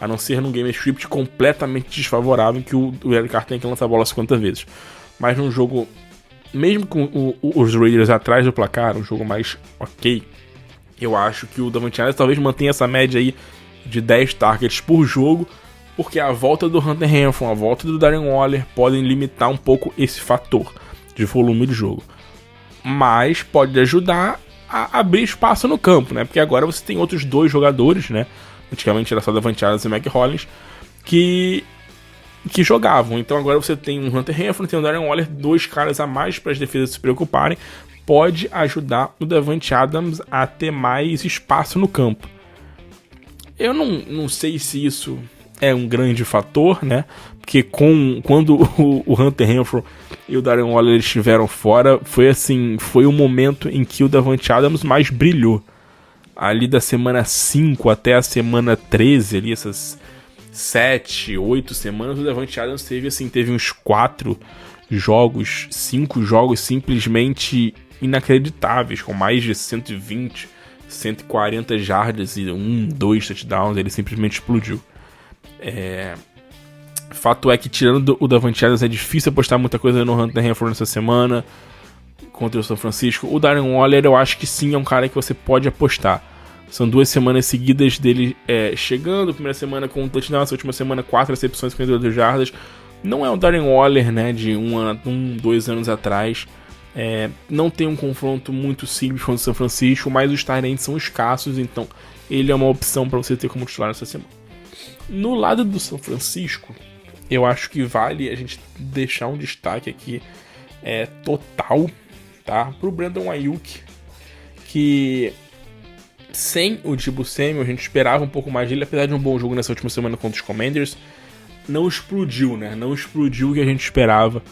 S1: a não ser num game script completamente desfavorável em que o Derek Carr tem que lançar a bola 50 vezes. Mas num jogo, mesmo com os Raiders atrás do placar, um jogo mais ok, eu acho que o Davante Adams talvez mantenha essa média aí de 10 targets por jogo, porque a volta do Hunter Renfrow, a volta do Darren Waller podem limitar um pouco esse fator de volume de jogo. Mas pode ajudar a abrir espaço no campo, né? Porque agora você tem outros 2 jogadores, né? Antigamente era só Davante Adams e Mack Hollins que jogavam. Então agora você tem um Hunter Renfrow, tem um Darren Waller, 2 caras a mais para as defesas se preocuparem. Pode ajudar o Davante Adams a ter mais espaço no campo. Eu não sei se isso é um grande fator, né? Porque quando o Hunter Renfrow e o Darren Waller estiveram fora, foi o momento em que o Davante Adams mais brilhou. Ali da semana 5 até a semana 13, ali essas 7, 8 semanas, o Davante Adams teve uns 4 jogos, 5 jogos simplesmente inacreditáveis, com mais de 120, 140 jardas e 2 touchdowns. Ele simplesmente explodiu. Fato é que, tirando o Davante Adams, é difícil apostar muita coisa no Hunter Renfrow nessa semana contra o São Francisco. O Darren Waller, eu acho que sim, é um cara que você pode apostar. São 2 semanas seguidas dele chegando. Primeira semana com um touchdown, essa última semana 4 recepções, 52 jardas. Não é o Darren Waller, né, de 2 anos atrás. Não tem um confronto muito simples com o São Francisco, mas os tight ends são escassos, então ele é uma opção para você ter como titular nessa semana. No lado do São Francisco, eu acho que vale a gente deixar um destaque aqui total, tá, pro Brandon Aiyuk, que sem o Deebo Samuel a gente esperava um pouco mais dele, apesar de um bom jogo nessa última semana contra os Commanders. Não explodiu, né? Não explodiu o que a gente esperava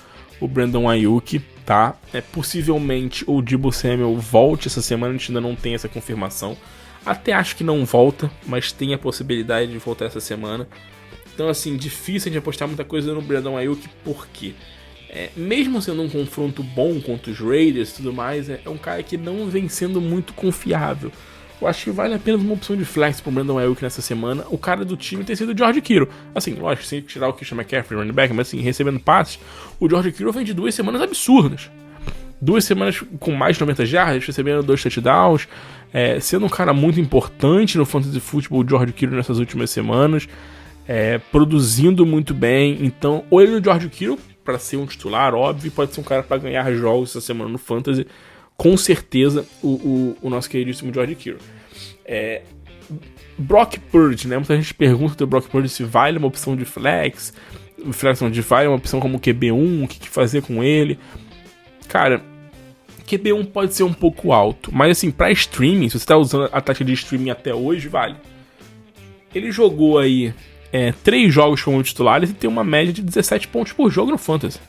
S1: o Brandon Aiyuk, tá? Possivelmente o Deebo Samuel volte essa semana, a gente ainda não tem essa confirmação. Até acho que não volta, mas tem a possibilidade de voltar essa semana. Então, assim, difícil de apostar muita coisa no Brandon Aiyuk, porque mesmo sendo um confronto bom contra os Raiders e tudo mais, é um cara que não vem sendo muito confiável. Eu acho que vale apenas uma opção de flex pro Brandon Aiyuk nessa semana. O cara do time tem sido o George Kittle. Assim, lógico, sem tirar o Christian McCaffrey, running back, mas assim, recebendo passes, o George Kittle vem de 2 semanas absurdas. 2 semanas com mais de 90 jardas, recebendo 2 touchdowns, sendo um cara muito importante no fantasy football, o George Kittle nessas últimas semanas, produzindo muito bem. Então, olho no George Kittle para ser um titular, óbvio, pode ser um cara para ganhar jogos essa semana no fantasy. Com certeza, o nosso queridíssimo George Kittle. Brock Purdy, né? Muita gente pergunta do Brock Purdy se vale uma opção de flex. De vale uma opção como QB1, o que fazer com ele. Cara, QB1 pode ser um pouco alto, mas assim, pra streaming, se você tá usando a taxa de streaming até hoje, vale. Ele jogou aí 3 jogos como titular e tem uma média de 17 pontos por jogo no Fantasy.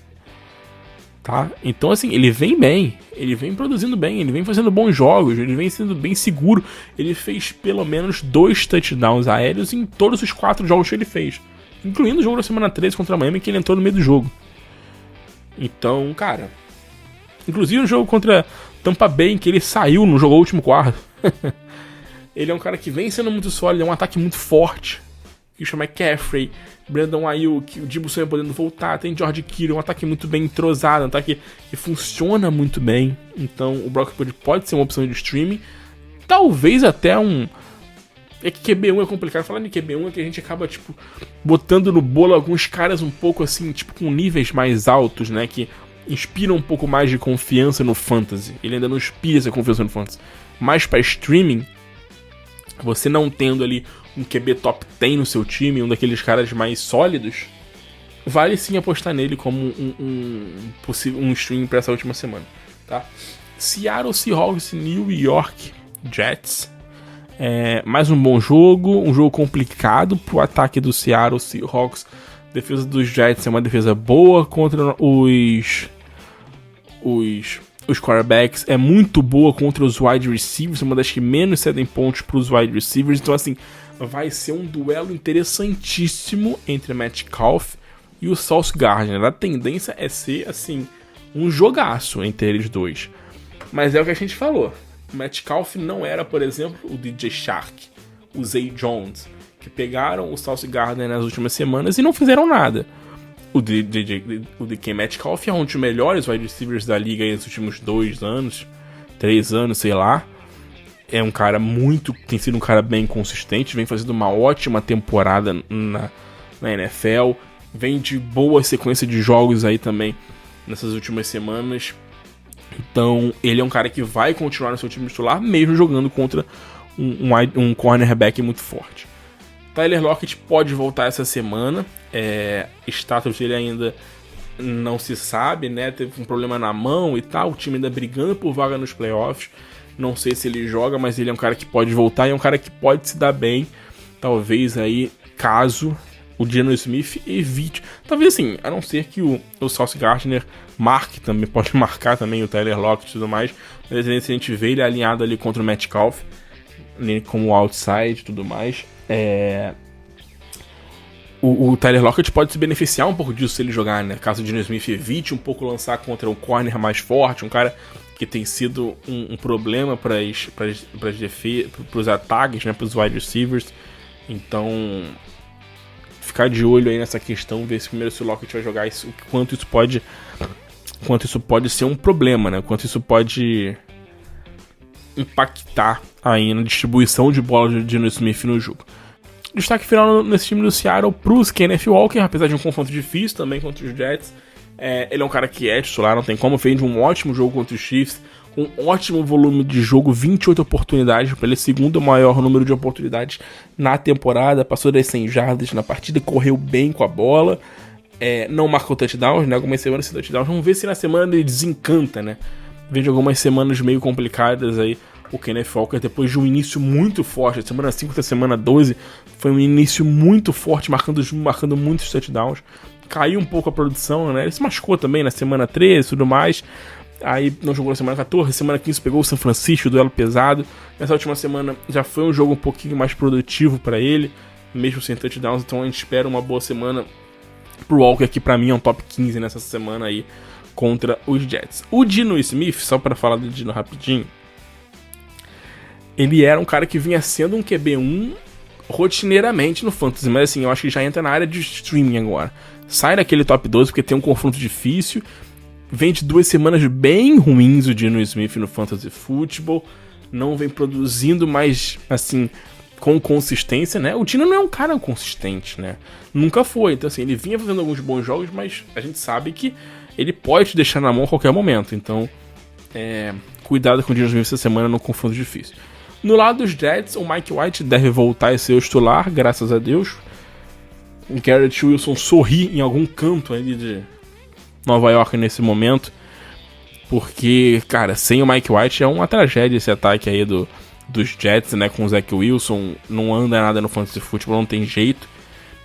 S1: Tá? Então, assim, ele vem bem, ele vem produzindo bem, ele vem fazendo bons jogos, ele vem sendo bem seguro. Ele fez pelo menos 2 touchdowns aéreos em todos os 4 jogos que ele fez, incluindo o jogo da semana 13 contra a Miami, que ele entrou no meio do jogo. Então, cara, inclusive o jogo contra Tampa Bay, em que ele saiu, não jogou o último quarto. Ele é um cara que vem sendo muito sólido, é um ataque muito forte. Christian McCaffrey, Brandon Aiyuk, o Deebo Samuel podendo voltar, tem George Kittle, um ataque muito bem entrosado, um ataque que funciona muito bem. Então o Brock Purdy pode ser uma opção de streaming, talvez até um... É que QB1 é complicado, falando em QB1 é que a gente acaba, tipo, botando no bolo alguns caras um pouco assim, tipo, com níveis mais altos, né, que inspiram um pouco mais de confiança no fantasy. Ele ainda não inspira essa confiança no fantasy. Mas para streaming, você não tendo ali um QB top 10 no seu time, um daqueles caras mais sólidos, vale sim apostar nele como um stream para essa última semana, tá? Seattle Seahawks, New York Jets. Mais um bom jogo, um jogo complicado pro ataque do Seattle Seahawks. A defesa dos Jets é uma defesa boa contra os quarterbacks, é muito boa contra os wide receivers, uma das que menos cedem pontos para os wide receivers. Então, assim, vai ser um duelo interessantíssimo entre Metcalf e o Sauce Gardner. A tendência é ser, assim, um jogaço entre eles dois. Mas é o que a gente falou. O Metcalf não era, por exemplo, o DJ Shark, o Zay Jones, que pegaram o Sauce Gardner nas últimas semanas e não fizeram nada. O DK Metcalf é um dos melhores wide receivers da liga nos últimos 2 anos, 3 anos, sei lá. É um cara tem sido um cara bem consistente, vem fazendo uma ótima temporada na NFL, vem de boa sequência de jogos aí também nessas últimas semanas. Então ele é um cara que vai continuar no seu time titular, mesmo jogando contra um cornerback muito forte. Tyler Lockett pode voltar essa semana. Status dele ainda não se sabe, né? Teve um problema na mão e tal. O time ainda brigando por vaga nos playoffs. Não sei se ele joga, mas ele é um cara que pode voltar e é um cara que pode se dar bem. Talvez aí, caso o Geno Smith evite. Talvez assim, a não ser que o Sauce Gardner marque também, pode marcar também o Tyler Lockett e tudo mais. Mas se a gente vê ele alinhado ali contra o Metcalf, como outside e tudo mais. O Tyler Lockett pode se beneficiar um pouco disso se ele jogar, né? Caso o Geno Smith evite um pouco lançar contra um corner mais forte, um cara que tem sido um problema para os ataques, né, para os wide receivers. Então, ficar de olho aí nessa questão, ver se primeiro se o Lockett vai jogar, quanto isso pode ser um problema, né? Quanto isso pode impactar aí na distribuição de bola de Geno Smith no jogo. Destaque final nesse time do Seattle pros Kenneth Walker, apesar de um confronto difícil também contra os Jets. Ele é um cara que é titular, não tem como, fez um ótimo jogo contra os Chiefs, com um ótimo volume de jogo, 28 oportunidades, para ele segundo maior número de oportunidades na temporada, passou das 100 jardas na partida, correu bem com a bola, não marcou touchdowns, né, algumas semanas sem touchdowns, vamos ver se na semana ele desencanta, né, vem de algumas semanas meio complicadas aí, o Kenneth Walker, depois de um início muito forte, a semana 5 até a semana 12, foi um início muito forte, marcando muitos touchdowns, caiu um pouco a produção, né, ele se machucou também na semana 13 e tudo mais, aí não jogou na semana 14, semana 15 pegou o San Francisco, duelo pesado, nessa última semana já foi um jogo um pouquinho mais produtivo para ele, mesmo sem touchdowns, então a gente espera uma boa semana pro Walker, que pra mim é um top 15 nessa semana aí, contra os Jets. O Geno Smith, só para falar do Geno rapidinho, ele era um cara que vinha sendo um QB1 rotineiramente no Fantasy, mas assim, eu acho que já entra na área de streaming agora. Sai daquele top 12 porque tem um confronto difícil, vem de 2 semanas bem ruins o Geno Smith no Fantasy Football, não vem produzindo mais, assim, com consistência, né? O Geno não é um cara consistente, né? Nunca foi, então assim, ele vinha fazendo alguns bons jogos, mas a gente sabe que ele pode te deixar na mão a qualquer momento, então cuidado com o Geno Smith essa semana no confronto difícil. No lado dos Jets, o Mike White deve voltar a ser o titular, graças a Deus. O Garrett Wilson sorri em algum canto ali de Nova York nesse momento, porque, cara, sem o Mike White é uma tragédia esse ataque aí dos Jets, né, com o Zach Wilson, não anda nada no Fantasy Football, não tem jeito.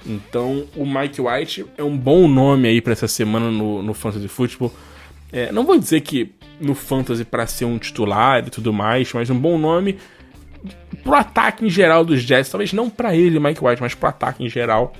S1: Então, o Mike White é um bom nome aí pra essa semana no Fantasy Football. Não vou dizer que no Fantasy pra ser um titular e tudo mais, mas um bom nome pro ataque em geral dos Jets, talvez não pra ele, Mike White, mas pro ataque em geral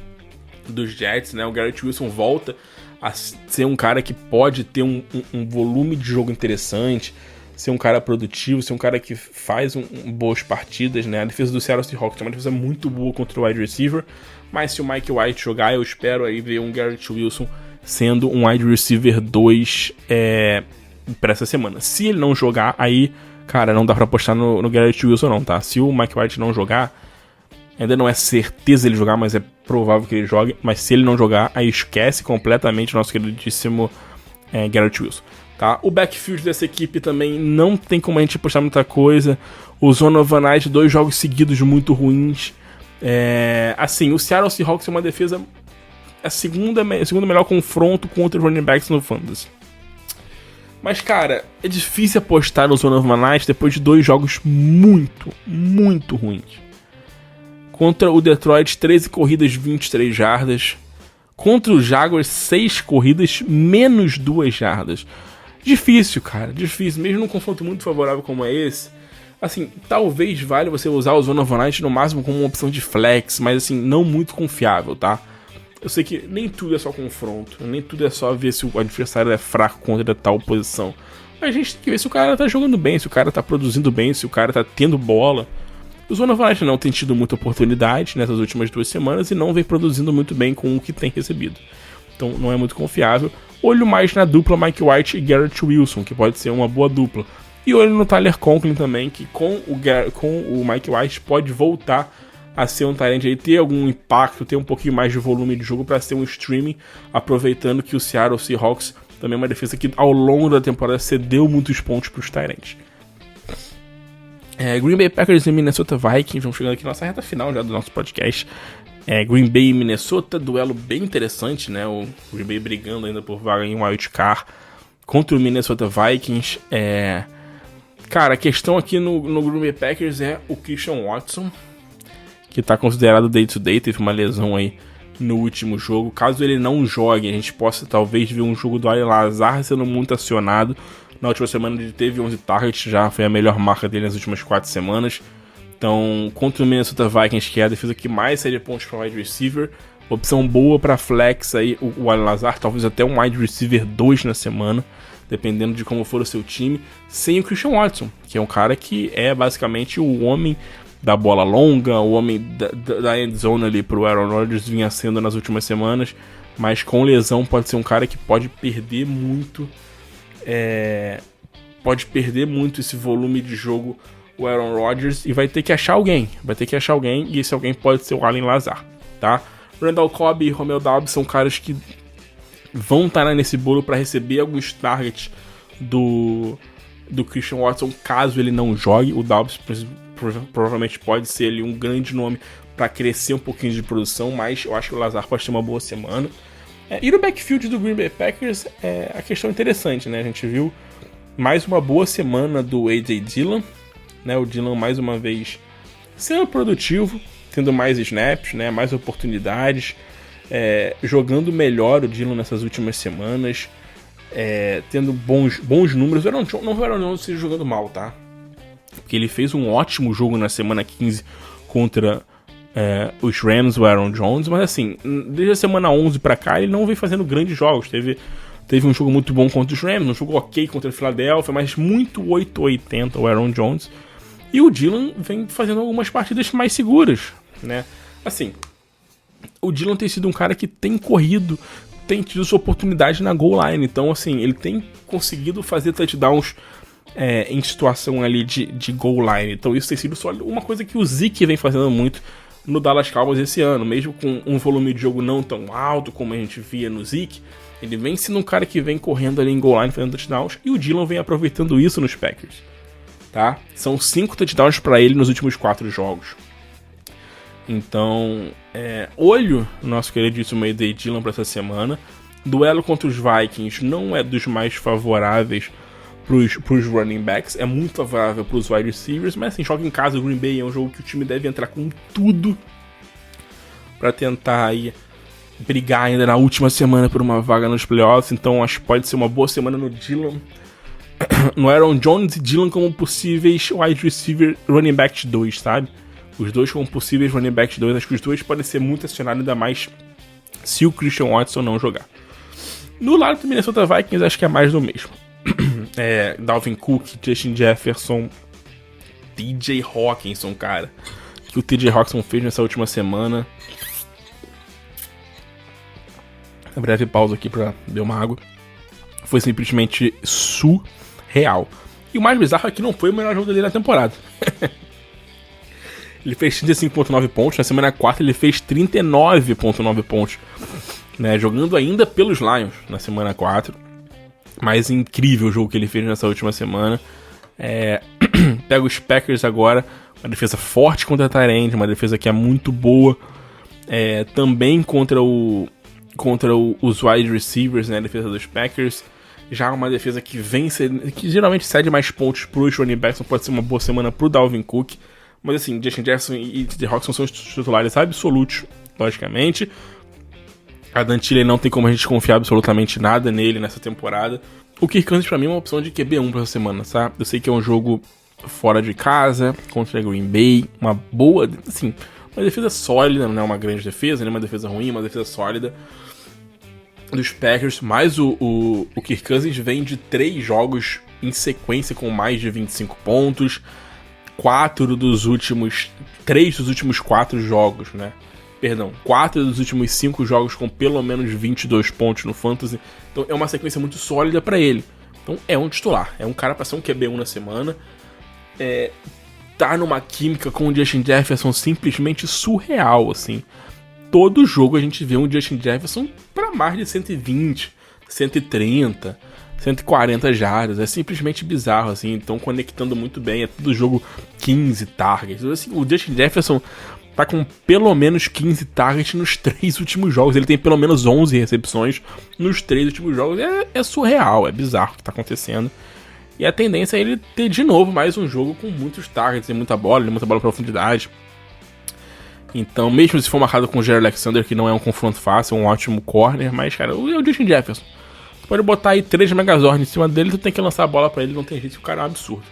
S1: dos Jets, né? O Garrett Wilson volta a ser um cara que pode ter um volume de jogo interessante, ser um cara produtivo, ser um cara que faz boas partidas, né? A defesa do Seattle Seahawks é uma defesa muito boa contra o wide receiver, mas se o Mike White jogar, eu espero aí ver um Garrett Wilson sendo um wide receiver 2 pra essa semana. Se ele não jogar, aí, cara, não dá pra apostar no Garrett Wilson não, tá? Se o Mike White não jogar, ainda não é certeza ele jogar, mas é provável que ele jogue, mas se ele não jogar, aí esquece completamente o nosso queridíssimo Garrett Wilson, tá? O backfield dessa equipe também não tem como a gente apostar muita coisa. O Zona of Night, 2 jogos seguidos muito ruins. Assim, o Seattle Seahawks é uma defesa, segundo melhor confronto contra os running backs no Fantasy. Mas, cara, é difícil apostar no Zona of Night depois de 2 jogos muito, muito ruins. Contra o Detroit, 13 corridas, 23 jardas. Contra o Jaguars, 6 corridas, menos 2 jardas. Difícil, cara, difícil. Mesmo num confronto muito favorável como é esse, assim, talvez valha você usar o Zone of Night no máximo como uma opção de flex, mas assim, não muito confiável, tá? Eu sei que nem tudo é só confronto, nem tudo é só ver se o adversário é fraco contra tal posição. Mas a gente tem que ver se o cara tá jogando bem, se o cara tá produzindo bem, se o cara tá tendo bola. O Zone of Night não tem tido muita oportunidade nessas últimas 2 semanas e não vem produzindo muito bem com o que tem recebido. Então não é muito confiável. Olho mais na dupla Mike White e Garrett Wilson, que pode ser uma boa dupla. E olho no Tyler Conklin também, que com o Mike White pode voltar a ser um talento aí, ter algum impacto, ter um pouquinho mais de volume de jogo para ser um streaming, aproveitando que o Seattle Seahawks também é uma defesa que ao longo da temporada cedeu muitos pontos para os Tyrants. Green Bay Packers e Minnesota Vikings, vamos chegando aqui na nossa reta final já do nosso podcast. Green Bay e Minnesota, duelo bem interessante, né? O Green Bay brigando ainda por vaga em wild card contra o Minnesota Vikings. Cara, a questão aqui no Green Bay Packers é o Christian Watson, que está considerado day-to-day, teve uma lesão aí no último jogo. Caso ele não jogue, a gente possa talvez ver um jogo do Allen Lazard sendo muito acionado. Na última semana ele teve 11 targets, já foi a melhor marca dele nas últimas 4 semanas. Então, contra o Minnesota Vikings, que é a defesa que mais cede pontos para wide receiver, opção boa para flex aí, o Allen Lazard, talvez até um wide receiver 2 na semana. dependendo de como for o seu time, sem o Christian Watson, que é um cara que é basicamente o homem da bola longa, o homem da end zone ali pro Aaron Rodgers vinha sendo nas últimas semanas, mas com lesão pode ser um cara que pode perder muito esse volume de jogo, o Aaron Rodgers, e vai ter que achar alguém, e esse alguém pode ser o Allen Lazard, tá? Randall Cobb e Romeo Doubs são caras que vão estar nesse bolo para receber alguns targets do Christian Watson, caso ele não jogue. O Doubs provavelmente pode ser ali um grande nome para crescer um pouquinho de produção, mas eu acho que o Lazard pode ter uma boa semana. E no backfield do Green Bay Packers, a questão interessante, né? A gente viu mais uma boa semana do A.J. Dillon, né? O Dillon mais uma vez sendo produtivo, tendo mais snaps, né? Mais oportunidades, jogando melhor o Dillon nessas últimas semanas, tendo bons números. Não o Aaron Jones esteja jogando mal, tá? Porque ele fez um ótimo jogo na semana 15 contra os Rams, o Aaron Jones, mas assim, desde a semana 11 pra cá ele não vem fazendo grandes jogos. Teve um jogo muito bom contra os Rams, um jogo ok contra o Philadelphia, mas muito 880 o Aaron Jones. E o Dillon vem fazendo algumas partidas mais seguras, né? Assim, o Dillon tem sido um cara que tem corrido, tem tido sua oportunidade na goal line. Então, assim, ele tem conseguido fazer touchdowns em situação ali de goal line. Então isso tem sido só uma coisa que o Zeke vem fazendo muito no Dallas Cowboys esse ano. Mesmo com um volume de jogo não tão alto como a gente via no Zeke, ele vem sendo um cara que vem correndo ali em goal line fazendo touchdowns, e o Dillon vem aproveitando isso nos Packers, tá? São 5 touchdowns para ele nos últimos 4 jogos. Então, olho no nosso queridíssimo A.J. Dillon para essa semana. Duelo contra os Vikings não é dos mais favoráveis pros running backs, é muito favorável pros wide receivers, mas assim, joga em casa, o Green Bay é um jogo que o time deve entrar com tudo para tentar aí brigar ainda na última semana por uma vaga nos playoffs. Então acho que pode ser uma boa semana no Dillon, no Aaron Jones e Dillon como possíveis wide receiver running back 2, sabe? Os dois como possíveis running back 2, acho que os dois podem ser muito acionados, ainda mais se o Christian Watson não jogar. No lado do Minnesota Vikings, acho que é mais do mesmo. Dalvin Cook, Justin Jefferson, TJ Hawkinson, cara. O que o TJ Hawkinson fez nessa última semana. Uma breve pausa aqui pra beber uma água. Foi simplesmente surreal. E o mais bizarro é que não foi o melhor jogo dele na temporada. Ele fez 35.9 pontos. Na semana 4 ele fez 39.9 pontos, né, jogando ainda pelos Lions na semana 4. Mas incrível o jogo que ele fez nessa última semana. Pega os Packers agora, uma defesa forte contra a Tyrande, uma defesa que é muito boa, também contra os wide receivers, né, a defesa dos Packers. Já uma defesa que que geralmente cede mais pontos pros running backs, então pode ser uma boa semana pro Dalvin Cook. Mas assim, Justin Jefferson e TJ Hawkinson são os titulares absolutos, logicamente. A Dantilha não tem como a gente confiar absolutamente nada nele nessa temporada. O Kirk Cousins pra mim é uma opção de QB1 pra essa semana, sabe? Eu sei que é um jogo fora de casa, contra a Green Bay, uma boa, assim, uma defesa sólida, não é uma grande defesa, nem uma defesa ruim, uma defesa sólida dos Packers, mas o Kirk Cousins vem de 3 jogos em sequência com mais de 25 pontos, 3 dos últimos 4 jogos, né? Perdão, 4 dos últimos 5 jogos com pelo menos 22 pontos no Fantasy. Então é uma sequência muito sólida pra ele. Então é um titular, é um cara pra ser um QB1 na semana. Tá numa química com o Justin Jefferson simplesmente surreal, assim. Todo jogo a gente vê um Justin Jefferson pra mais de 120, 130, 140 jardas. É simplesmente bizarro, assim. Então conectando muito bem, é todo jogo 15 targets. Assim, o Justin Jefferson tá com pelo menos 15 targets nos 3 últimos jogos. Ele tem pelo menos 11 recepções nos 3 últimos jogos. É surreal, é bizarro o que tá acontecendo. E a tendência é ele ter de novo mais um jogo com muitos targets e muita bola em profundidade. Então, mesmo se for marcado com o Jair Alexander, que não é um confronto fácil, é um ótimo corner, mas, cara, é o Justin Jefferson. Você pode botar aí 3 Megazord em cima dele, tu tem que lançar a bola pra ele, não tem jeito, o cara é um absurdo.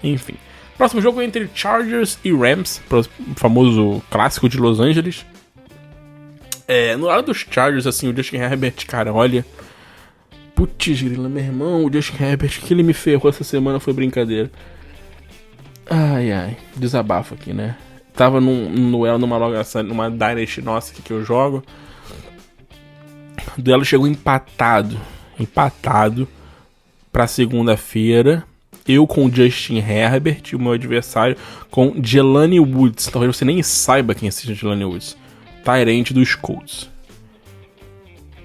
S1: Enfim. Próximo jogo é entre Chargers e Rams, o famoso clássico de Los Angeles. No lado dos Chargers, assim, o Justin Herbert, cara, olha, Putz, grila, meu irmão, o Justin Herbert, que ele me ferrou essa semana foi brincadeira. Ai, desabafo aqui, né? Tava num duelo, numa Dynasty nossa aqui que eu jogo. O duelo chegou empatado pra segunda-feira. Eu com o Justin Herbert e o meu adversário com Jelani Woods. Talvez você nem saiba quem seja Jelani Woods. Tight end dos Colts.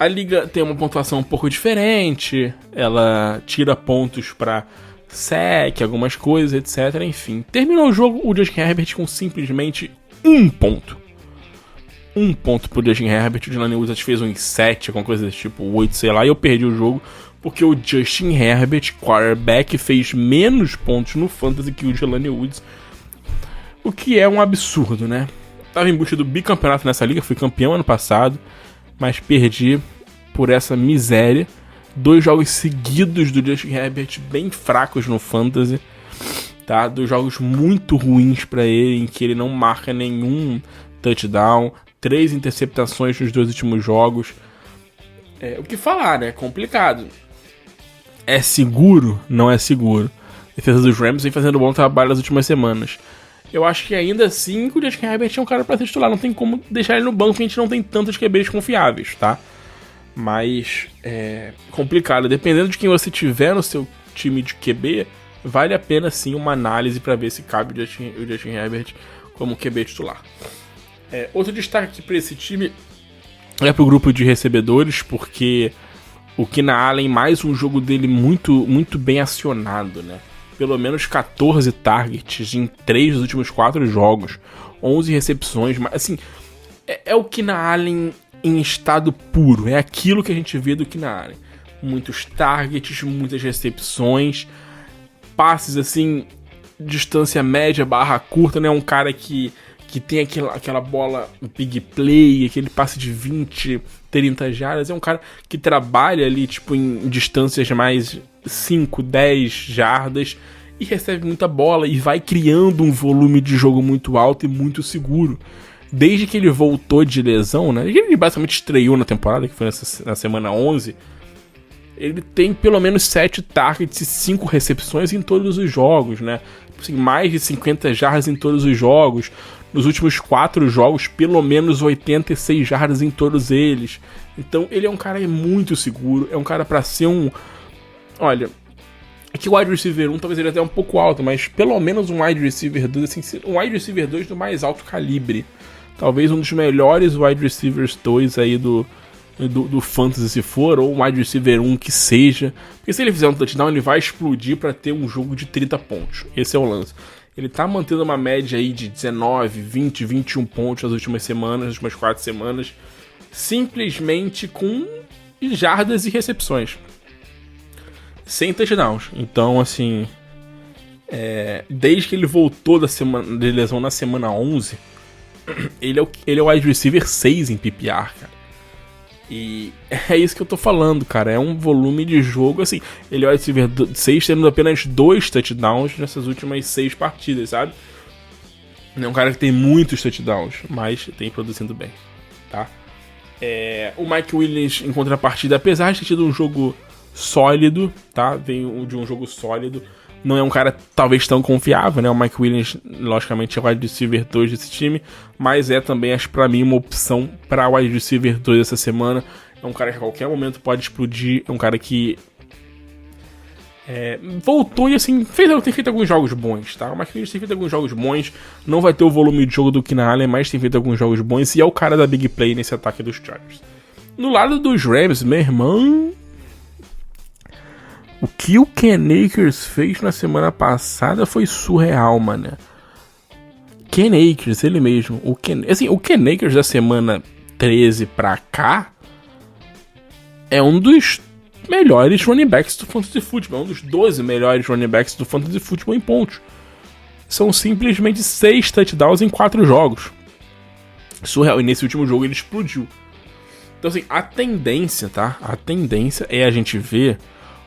S1: A liga tem uma pontuação um pouco diferente. Ela tira pontos pra sec, algumas coisas, etc. Enfim, terminou o jogo o Justin Herbert com simplesmente 1 ponto. 1 ponto pro Justin Herbert. O Jelani Woods fez uns 7, alguma coisa desse tipo, 8, sei lá. E eu perdi o jogo porque o Justin Herbert, quarterback, fez menos pontos no Fantasy que o Jelani Woods. O que é um absurdo, né? Tava em busca do bicampeonato nessa liga, fui campeão ano passado, mas perdi por essa miséria. 2 jogos seguidos do Justin Herbert bem fracos no Fantasy, tá? 2 jogos muito ruins pra ele, em que ele não marca nenhum touchdown, 3 interceptações nos 2 últimos jogos. O que falar, né? Complicado. É seguro? Não é seguro. A defesa dos Rams vem fazendo bom trabalho nas últimas semanas. Eu acho que ainda assim o Justin Herbert é um cara pra ser titular. Não tem como deixar ele no banco, porque a gente não tem tantos QBs confiáveis, tá? Mas é complicado. Dependendo de quem você tiver no seu time de QB, vale a pena sim uma análise pra ver se cabe o Justin Herbert como QB titular. Outro destaque aqui pra esse time é pro grupo de recebedores, porque o Keenan Allen, mais um jogo dele muito, muito bem acionado, né? Pelo menos 14 targets em 3 dos últimos 4 jogos, 11 recepções, mas assim, é o Keenan Allen em estado puro, é aquilo que a gente vê do Keenan Allen. Muitos targets, muitas recepções, passes assim, distância média / curta, né? Um cara que tem aquela bola big play, aquele passe de 20, 30 jardas. É um cara que trabalha ali, tipo, em distâncias de mais 5, 10 jardas e recebe muita bola e vai criando um volume de jogo muito alto e muito seguro. Desde que ele voltou de lesão, né? Ele basicamente estreou na temporada, que foi na semana 11. Ele tem pelo menos 7 targets e 5 recepções em todos os jogos, né? Assim, mais de 50 jardas em todos os jogos. Nos últimos 4 jogos, pelo menos 86 jardas em todos eles. Então ele é um cara muito seguro, é um cara pra ser um... Olha, aqui o wide receiver 1 talvez ele até um pouco alto, mas pelo menos um wide receiver 2, assim, um wide receiver 2 do mais alto calibre. Talvez um dos melhores wide receivers 2 aí do Fantasy se for, ou um wide receiver 1 que seja. Porque se ele fizer um touchdown, ele vai explodir pra ter um jogo de 30 pontos. Esse é o lance. Ele tá mantendo uma média aí de 19, 20, 21 pontos nas últimas semanas, nas últimas 4 semanas, simplesmente com jardas e recepções. Sem touchdowns. Então, assim, desde que ele voltou de lesão na semana 11, ele é o wide receiver 6 em PPR, cara. E é isso que eu tô falando, cara. É um volume de jogo, assim. Ele é o wide receiver 6, tendo apenas 2 touchdowns nessas últimas 6 partidas, sabe? Não é um cara que tem muitos touchdowns, mas tem produzindo bem, tá? O Mike Williams, em contrapartida, apesar de ter tido um jogo sólido, tá? Vem de um jogo sólido. Não é um cara talvez tão confiável, né? O Mike Williams, logicamente, é o wide receiver 2 desse time, mas é também, acho pra mim, uma opção pra wide receiver 2 essa semana. É um cara que a qualquer momento pode explodir, é um cara que voltou e, assim, tem feito alguns jogos bons, tá? O Mike Williams tem feito alguns jogos bons, não vai ter o volume de jogo do Keenan Allen, mas tem feito alguns jogos bons e é o cara da big play nesse ataque dos Chargers. No lado dos Rams, meu irmão... O que o Cam Akers fez na semana passada foi surreal, mano. Cam Akers, ele mesmo. O Cam Akers da semana 13 pra cá é um dos melhores running backs do Fantasy Football. É um dos 12 melhores running backs do Fantasy Football em pontos. São simplesmente 6 touchdowns em 4 jogos. Surreal. E nesse último jogo ele explodiu. Então, assim, a tendência, tá? A tendência é a gente ver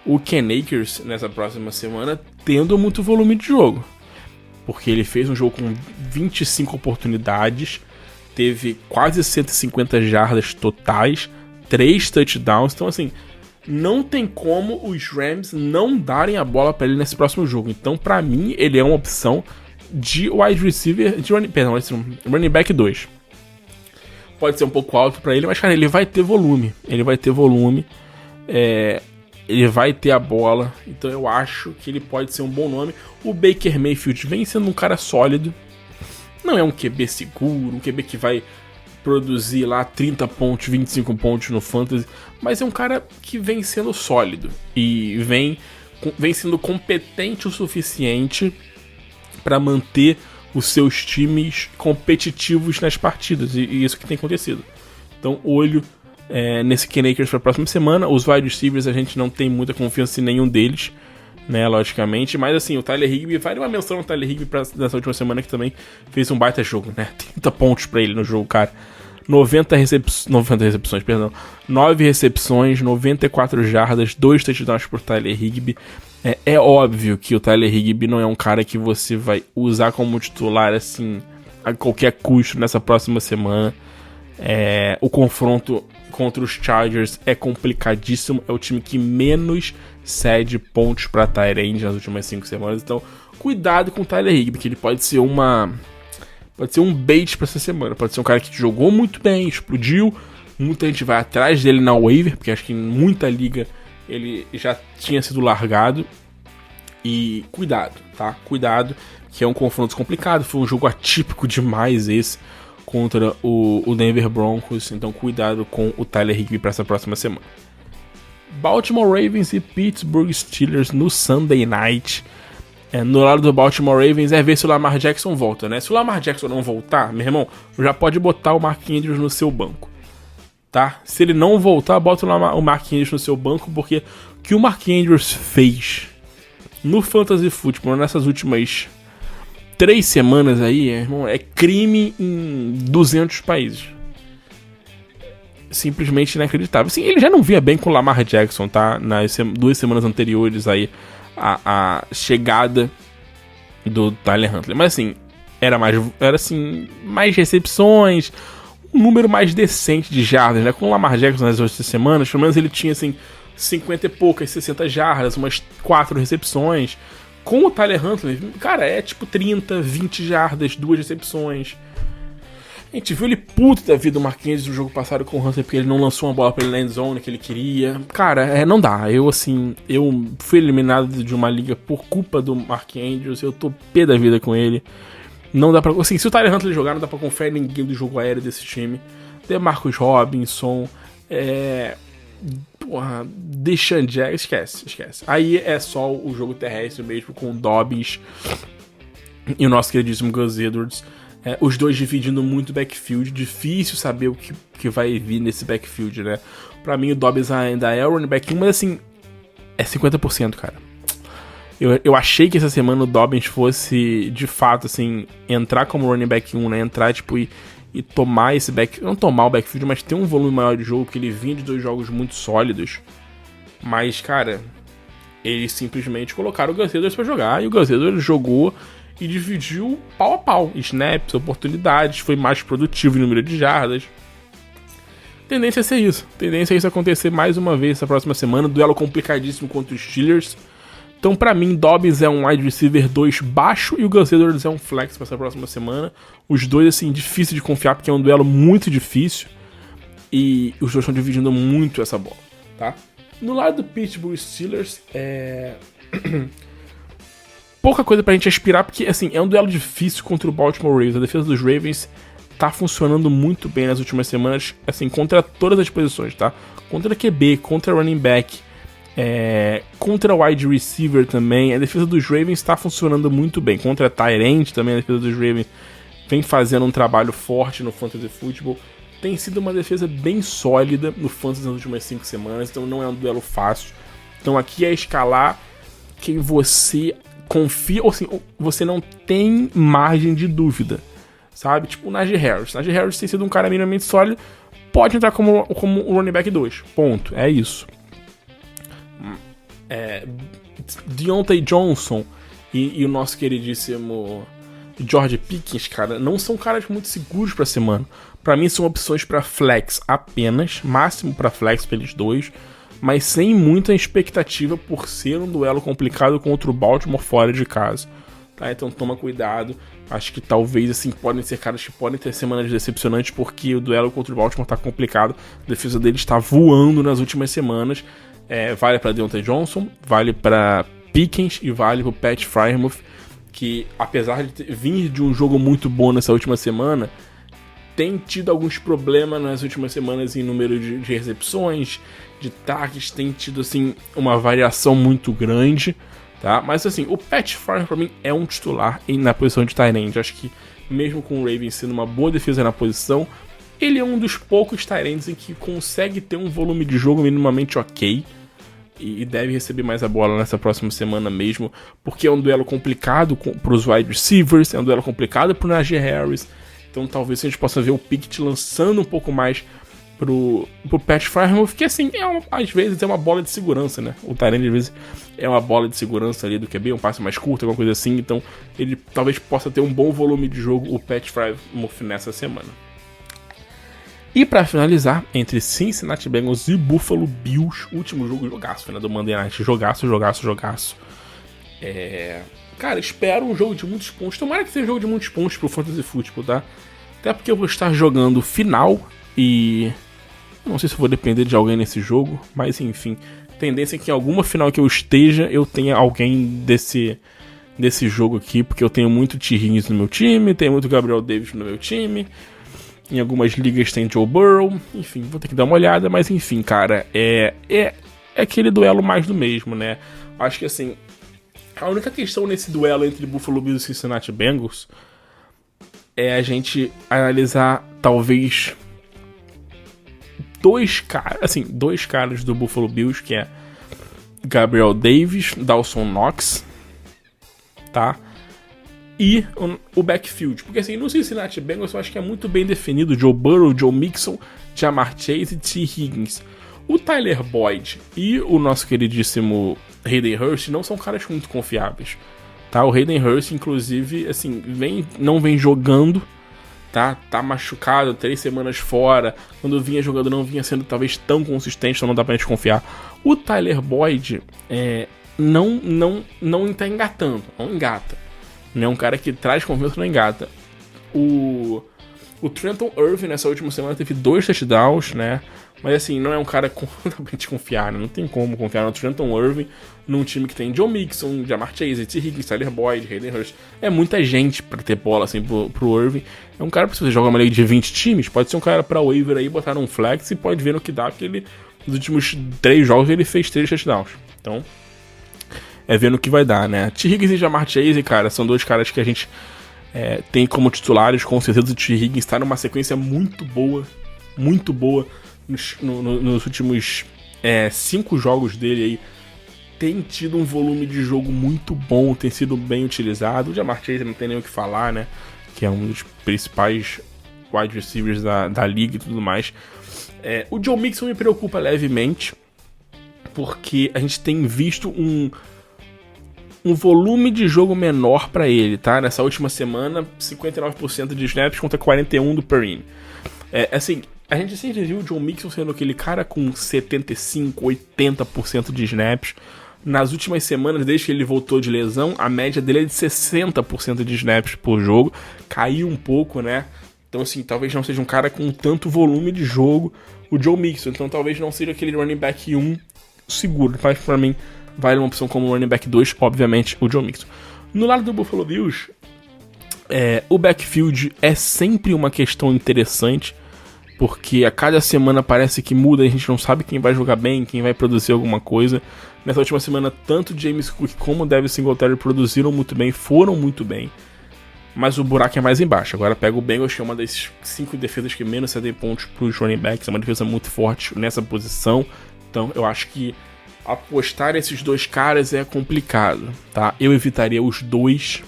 S1: o Cam Akers nessa próxima semana tendo muito volume de jogo, porque ele fez um jogo com 25 oportunidades, teve quase 150 jardas totais, 3 touchdowns. Então, assim, não tem como os Rams não darem a bola pra ele nesse próximo jogo. Então, pra mim, ele é uma opção de wide receiver, running back 2. Pode ser um pouco alto pra ele, mas, cara, ele vai ter volume. Ele vai ter a bola, então eu acho que ele pode ser um bom nome. O Baker Mayfield vem sendo um cara sólido. Não é um QB seguro, um QB que vai produzir lá 30 pontos, 25 pontos no Fantasy, mas é um cara que vem sendo sólido e vem sendo competente o suficiente para manter os seus times competitivos nas partidas, e isso que tem acontecido. Então, olho nesse Cam Akers para a próxima semana. Os wide receivers a gente não tem muita confiança em nenhum deles, né, logicamente, mas assim, o Tyler Higbee, vale uma menção ao Tyler Higbee nessa última semana, que também fez um baita jogo, né, 30 pontos pra ele no jogo, cara, 9 recepções, 94 jardas, 2 touchdowns por Tyler Higbee. É óbvio que o Tyler Higbee não é um cara que você vai usar como titular, assim, a qualquer custo nessa próxima semana. O confronto contra os Chargers é complicadíssimo, é o time que menos cede pontos para tight end nas últimas 5 semanas, então cuidado com o Tyler Higbee, que ele pode ser um bait para essa semana, pode ser um cara que jogou muito bem, explodiu, muita gente vai atrás dele na waiver, porque acho que em muita liga ele já tinha sido largado, e cuidado, tá? Cuidado, que é um confronto complicado, foi um jogo atípico demais esse, contra o Denver Broncos, então cuidado com o Tyler Higbee para essa próxima semana. Baltimore Ravens e Pittsburgh Steelers no Sunday Night. No lado do Baltimore Ravens ver se o Lamar Jackson volta, né? Se o Lamar Jackson não voltar, meu irmão, já pode botar o Mark Andrews no seu banco, tá? Se ele não voltar, bota o Mark Andrews no seu banco, porque o que o Mark Andrews fez no Fantasy Football nessas últimas 3 semanas aí, irmão, é crime em 200 países. Simplesmente inacreditável. Assim, ele já não vinha bem com o Lamar Jackson, tá? Nas 2 semanas anteriores aí, a chegada do Tyler Huntley. Mas assim, era mais recepções, um número mais decente de jardas, né? Com o Lamar Jackson nas outras semanas, pelo menos ele tinha assim 50 e poucas, 60 jardas, umas 4 recepções. Com o Tyler Huntley, cara, é tipo 30, 20 jardas, 2 recepções. A gente viu ele puto da vida do Mark Andrews no jogo passado com o Huntley, porque ele não lançou uma bola pra ele na endzone que ele queria. Cara, não dá. Eu fui eliminado de uma liga por culpa do Mark Andrews. Eu tô pé da vida com ele. Não dá pra... Assim, se o Tyler Huntley jogar, não dá pra confiar em ninguém do jogo aéreo desse time. DeMarcus Robinson, Deshaun Jackson, esquece. Aí é só o jogo terrestre mesmo, com o Dobbins e o nosso queridíssimo Gus Edwards. Os dois dividindo muito backfield. Difícil saber o que vai vir nesse backfield, né? Pra mim o Dobbins ainda é o running back 1, mas assim, é 50%, cara. Eu achei que essa semana o Dobbins fosse, de fato, assim, entrar como running back 1, né? Entrar, tipo, e tomar esse não tomar o backfield, mas ter um volume maior de jogo, porque ele vinha de 2 jogos muito sólidos. Mas, cara, eles simplesmente colocaram o Gus Edwards pra jogar, e o Gus Edwards jogou e dividiu pau a pau. Snaps, oportunidades, foi mais produtivo em número de jardas. Tendência a ser isso. Tendência a isso acontecer mais uma vez essa próxima semana. Duelo complicadíssimo contra os Steelers. Então, pra mim, Dobbins é um wide receiver 2 baixo e o Gus Edwards é um flex pra essa próxima semana. Os dois, assim, difícil de confiar, porque é um duelo muito difícil. E os dois estão dividindo muito essa bola, tá? No lado do Pittsburgh Steelers, pouca coisa pra gente aspirar, porque, assim, é um duelo difícil contra o Baltimore Ravens. A defesa dos Ravens tá funcionando muito bem nas últimas semanas, assim, contra todas as posições, tá? Contra QB, contra running back, contra wide receiver também. A defesa dos Ravens tá funcionando muito bem. Contra tight end também, a defesa dos Ravens vem fazendo um trabalho forte no Fantasy Football. Tem sido uma defesa bem sólida no Fantasy nas últimas 5 semanas, então não é um duelo fácil. Então aqui é escalar quem você confia, ou assim, você não tem margem de dúvida, sabe? Tipo o Najee Harris. Najee Harris tem sido um cara minimamente sólido, pode entrar como o running back 2, ponto, é isso. Deontay Johnson e o nosso queridíssimo George Pickens, cara, não são caras muito seguros pra semana. Pra mim são opções pra flex apenas, máximo pra flex pra eles dois. mas sem muita expectativa por ser um duelo complicado contra o Baltimore fora de casa. Tá? Então toma cuidado. Acho que talvez assim podem ser caras que podem ter semanas decepcionantes, porque o duelo contra o Baltimore tá complicado. A defesa dele está voando nas últimas semanas. Vale para Deontay Johnson, vale para Pickens e vale para Pat Freiermuth, que apesar de vir de um jogo muito bom nessa última semana, tem tido alguns problemas nas últimas semanas em número de recepções, de targets, tem tido assim uma variação muito grande, tá? Mas assim, o Pat Freiermuth para mim é um titular na posição de tight end. Acho que mesmo com o Ravens sendo uma boa defesa na posição, ele é um dos poucos tight ends em que consegue ter um volume de jogo minimamente ok, e deve receber mais a bola nessa próxima semana mesmo, porque é um duelo complicado para os wide receivers, é um duelo complicado para o Najee Harris. Então talvez a gente possa ver o Pickett lançando um pouco mais pro Pat Freiermuth, que assim, às vezes é uma bola de segurança, né? O tight end às vezes é uma bola de segurança ali do QB, um passe mais curto, alguma coisa assim. Então ele talvez possa ter um bom volume de jogo, o Pat Freiermuth, nessa semana. E pra finalizar, entre Cincinnati Bengals e Buffalo Bills, último jogo, jogaço, né, do Monday Night, jogaço. Cara, espero um jogo de muitos pontos, tomara que seja um jogo de muitos pontos pro Fantasy Football, tá? Até porque eu vou estar jogando final e não sei se eu vou depender de alguém nesse jogo, mas enfim, tendência é que em alguma final que eu esteja, eu tenha alguém desse jogo aqui, porque eu tenho muito T. Higgins no meu time, tenho muito Gabriel Davis no meu time. Em algumas ligas tem Joe Burrow, enfim, vou ter que dar uma olhada, mas enfim, cara, é aquele duelo mais do mesmo, né? Acho que assim, a única questão nesse duelo entre Buffalo Bills e Cincinnati Bengals é a gente analisar talvez dois caras do Buffalo Bills, que é Gabriel Davis, Dawson Knox, tá? E o backfield, porque assim, no Cincinnati Bengals eu acho que é muito bem definido Joe Burrow, Joe Mixon, Ja'Marr Chase e T. Higgins. O Tyler Boyd e o nosso queridíssimo Hayden Hurst não são caras muito confiáveis, tá? O Hayden Hurst, inclusive, assim, não vem jogando, tá machucado, 3 semanas fora, quando vinha jogando não vinha sendo talvez tão consistente, então não dá pra gente confiar. O Tyler Boyd não tá engatando, não engata. Não é um cara que traz confiança, não engata. O Trenton Irving nessa última semana teve 2 touchdowns, né? Mas assim, não é um cara completamente confiar, né? Não tem como confiar no Trenton Irving num time que tem Joe Mixon, Ja'Marr Chase, T. Higgins, Tyler Boyd, Hayden Hurst. É muita gente pra ter bola assim pro Irving. É um cara pra você jogar uma liga de 20 times, pode ser um cara pra waiver aí, botar um flex e pode ver no que dá, porque ele, nos últimos 3 jogos ele fez 3 touchdowns. Então, é vendo o que vai dar, né? T. Higgins e Ja'Marr Chase, cara, são 2 caras que a gente tem como titulares. Com certeza o T. Higgins está numa sequência muito boa nos últimos 5 jogos dele aí. Tem tido um volume de jogo muito bom, tem sido bem utilizado. O Ja'Marr Chase não tem nem o que falar, né? Que é um dos principais wide receivers da liga e tudo mais. O Joe Mixon me preocupa levemente, porque a gente tem visto um volume de jogo menor pra ele, tá? Nessa última semana, 59% de snaps contra 41% do Perrine. Assim, a gente sempre viu o Joe Mixon sendo aquele cara com 75%, 80% de snaps. Nas últimas semanas, desde que ele voltou de lesão, a média dele é de 60% de snaps por jogo. Caiu um pouco, né? Então, assim, talvez não seja um cara com tanto volume de jogo, o Joe Mixon. Então, talvez não seja aquele running back 1 seguro. Mas, pra mim, vale uma opção como running back 2, obviamente, o Joe Mixon. No lado do Buffalo Bills, o backfield é sempre uma questão interessante, porque a cada semana parece que muda, a gente não sabe quem vai jogar bem, quem vai produzir alguma coisa. Nessa última semana, tanto James Cook como o Devin Singletary produziram muito bem, foram muito bem, mas o buraco é mais embaixo. Agora pega o Bengals, que é uma das 5 defesas que menos cedem pontos para os running backs, é uma defesa muito forte nessa posição, então eu acho que apostar nesses 2 caras é complicado, tá? Eu evitaria os 2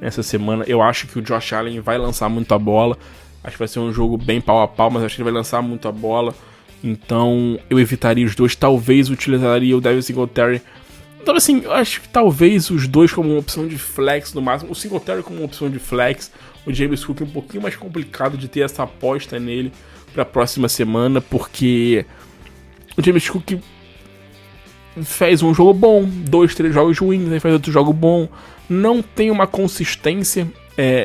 S1: nessa semana. Eu acho que o Josh Allen vai lançar muito a bola, acho que vai ser um jogo bem pau a pau, mas acho que ele vai lançar muito a bola. Então eu evitaria os 2, talvez utilizaria o Devin Singletary. Então assim, eu acho que talvez os 2 como uma opção de flex no máximo. O Singletary como uma opção de flex. O James Cook é um pouquinho mais complicado de ter essa aposta nele para a próxima semana, porque o James Cook faz um jogo bom, 2, 3 jogos ruins, aí faz outro jogo bom. Não tem uma consistência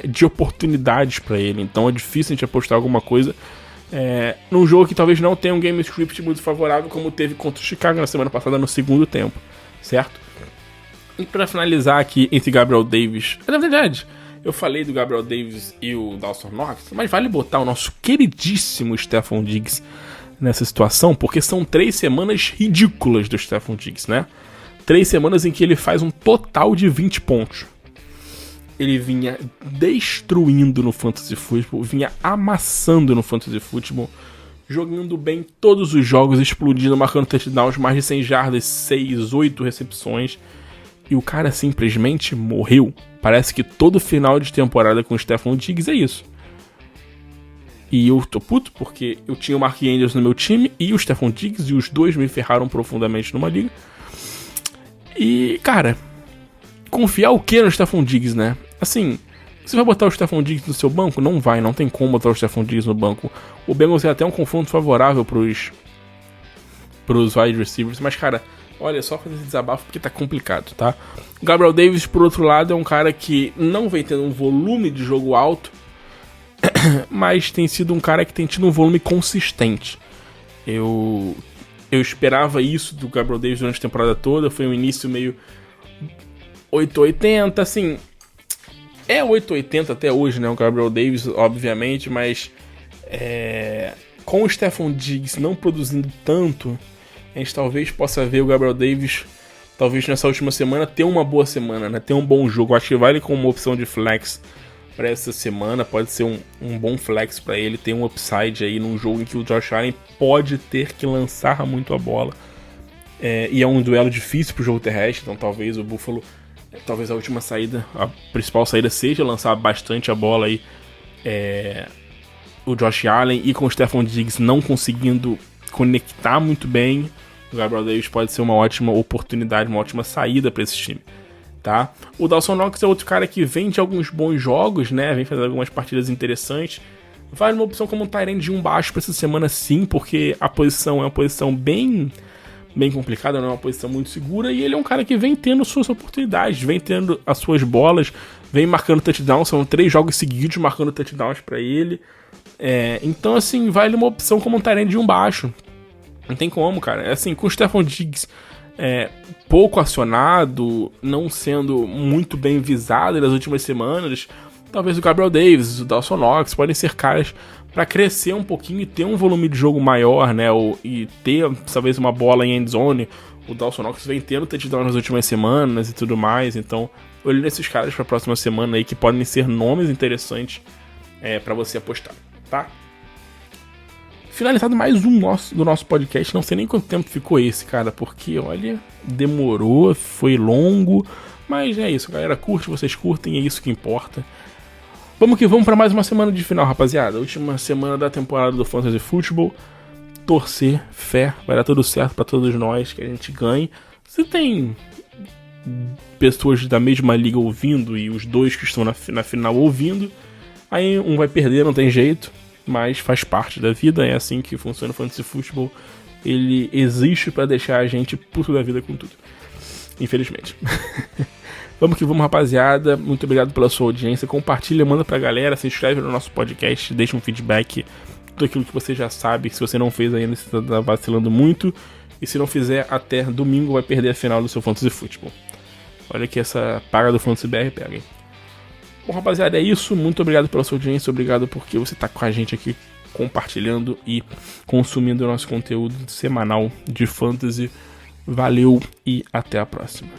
S1: de oportunidades pra ele, então é difícil a gente apostar alguma coisa num jogo que talvez não tenha um game script muito favorável, como teve contra o Chicago na semana passada no segundo tempo, certo? E pra finalizar aqui entre Gabriel Davis, na verdade, eu falei do Gabriel Davis e o Dawson Knox, mas vale botar o nosso queridíssimo Stefon Diggs nessa situação, porque são 3 semanas ridículas do Stefon Diggs, né? 3 semanas em que ele faz um total de 20 pontos. Ele vinha destruindo no Fantasy Football, vinha amassando no Fantasy Football, jogando bem todos os jogos, explodindo, marcando touchdowns, mais de 100 jardas, 6, 8 recepções. E o cara simplesmente morreu. Parece que todo final de temporada com o Stefon Diggs é isso. E eu tô puto porque eu tinha o Mark Andrews no meu time e o Stefon Diggs, e os dois me ferraram profundamente numa liga. E, cara, confiar o que no Stefon Diggs, né? Assim, você vai botar o Stefon Diggs no seu banco? Não vai, não tem como botar o Stefon Diggs no banco. O Bengals é até um confronto favorável pros wide receivers, mas, cara, olha, só fazer esse desabafo porque tá complicado, tá? O Gabriel Davis, por outro lado, é um cara que não vem tendo um volume de jogo alto, mas tem sido um cara que tem tido um volume consistente. Eu esperava isso do Gabriel Davis durante a temporada toda. Foi um início meio 880, assim. É 880 até hoje, né? O Gabriel Davis, obviamente, mas com o Stefon Diggs não produzindo tanto, a gente talvez possa ver o Gabriel Davis, talvez nessa última semana, ter uma boa semana, né? Ter um bom jogo. Acho que vale como uma opção de flex para essa semana. Pode ser um bom flex para ele, ter um upside aí num jogo em que o Josh Allen pode ter que lançar muito a bola. E é um duelo difícil pro jogo terrestre, então talvez o Buffalo, talvez a última saída, a principal saída seja lançar bastante a bola aí. O Josh Allen, e com o Stefon Diggs não conseguindo conectar muito bem, o Gabriel Davis pode ser uma ótima oportunidade, uma ótima saída para esse time, tá? O Dawson Knox é outro cara que vem de alguns bons jogos, né? Vem fazendo algumas partidas interessantes. Vale uma opção como um tight end de 1 baixo para essa semana, sim, porque a posição é uma posição bem complicada, não é uma posição muito segura, e ele é um cara que vem tendo suas oportunidades, vem tendo as suas bolas, vem marcando touchdowns, são 3 jogos seguidos marcando touchdowns para ele. Então, assim, vale uma opção como um tight end de 1 baixo. Não tem como, cara. Assim, com o Stefon Diggs pouco acionado, não sendo muito bem visado nas últimas semanas, talvez o Gabriel Davis, o Dawson Knox podem ser caras para crescer um pouquinho e ter um volume de jogo maior, né? E ter, talvez, uma bola em endzone. O Dawson Knox vem tendo touchdown nas últimas semanas e tudo mais. Então, olhe nesses caras para a próxima semana aí, que podem ser nomes interessantes para você apostar, tá? Finalizado mais um do nosso podcast. Não sei nem quanto tempo ficou esse, cara, porque, olha, demorou, foi longo, mas é isso, galera. Curte, vocês curtem, é isso que importa. Vamos que vamos para mais uma semana de final, rapaziada. Última semana da temporada do Fantasy Football. Torcer, fé, vai dar tudo certo para todos nós, que a gente ganhe. Se tem pessoas da mesma liga ouvindo e os dois que estão na final ouvindo, aí um vai perder, não tem jeito, mas faz parte da vida, é assim que funciona o Fantasy Football. Ele existe para deixar a gente puto da vida com tudo, infelizmente. Vamos que vamos, rapaziada. Muito obrigado pela sua audiência. Compartilha, manda pra galera, se inscreve no nosso podcast, deixa um feedback, tudo aquilo que você já sabe. Se você não fez ainda, você tá vacilando muito, e se não fizer, até domingo vai perder a final do seu Fantasy Football. Olha que essa paga do Fantasy BR pega, hein? Bom, rapaziada, é isso. Muito obrigado pela sua audiência. Obrigado porque você tá com a gente aqui compartilhando e consumindo o nosso conteúdo semanal de Fantasy. Valeu e até a próxima.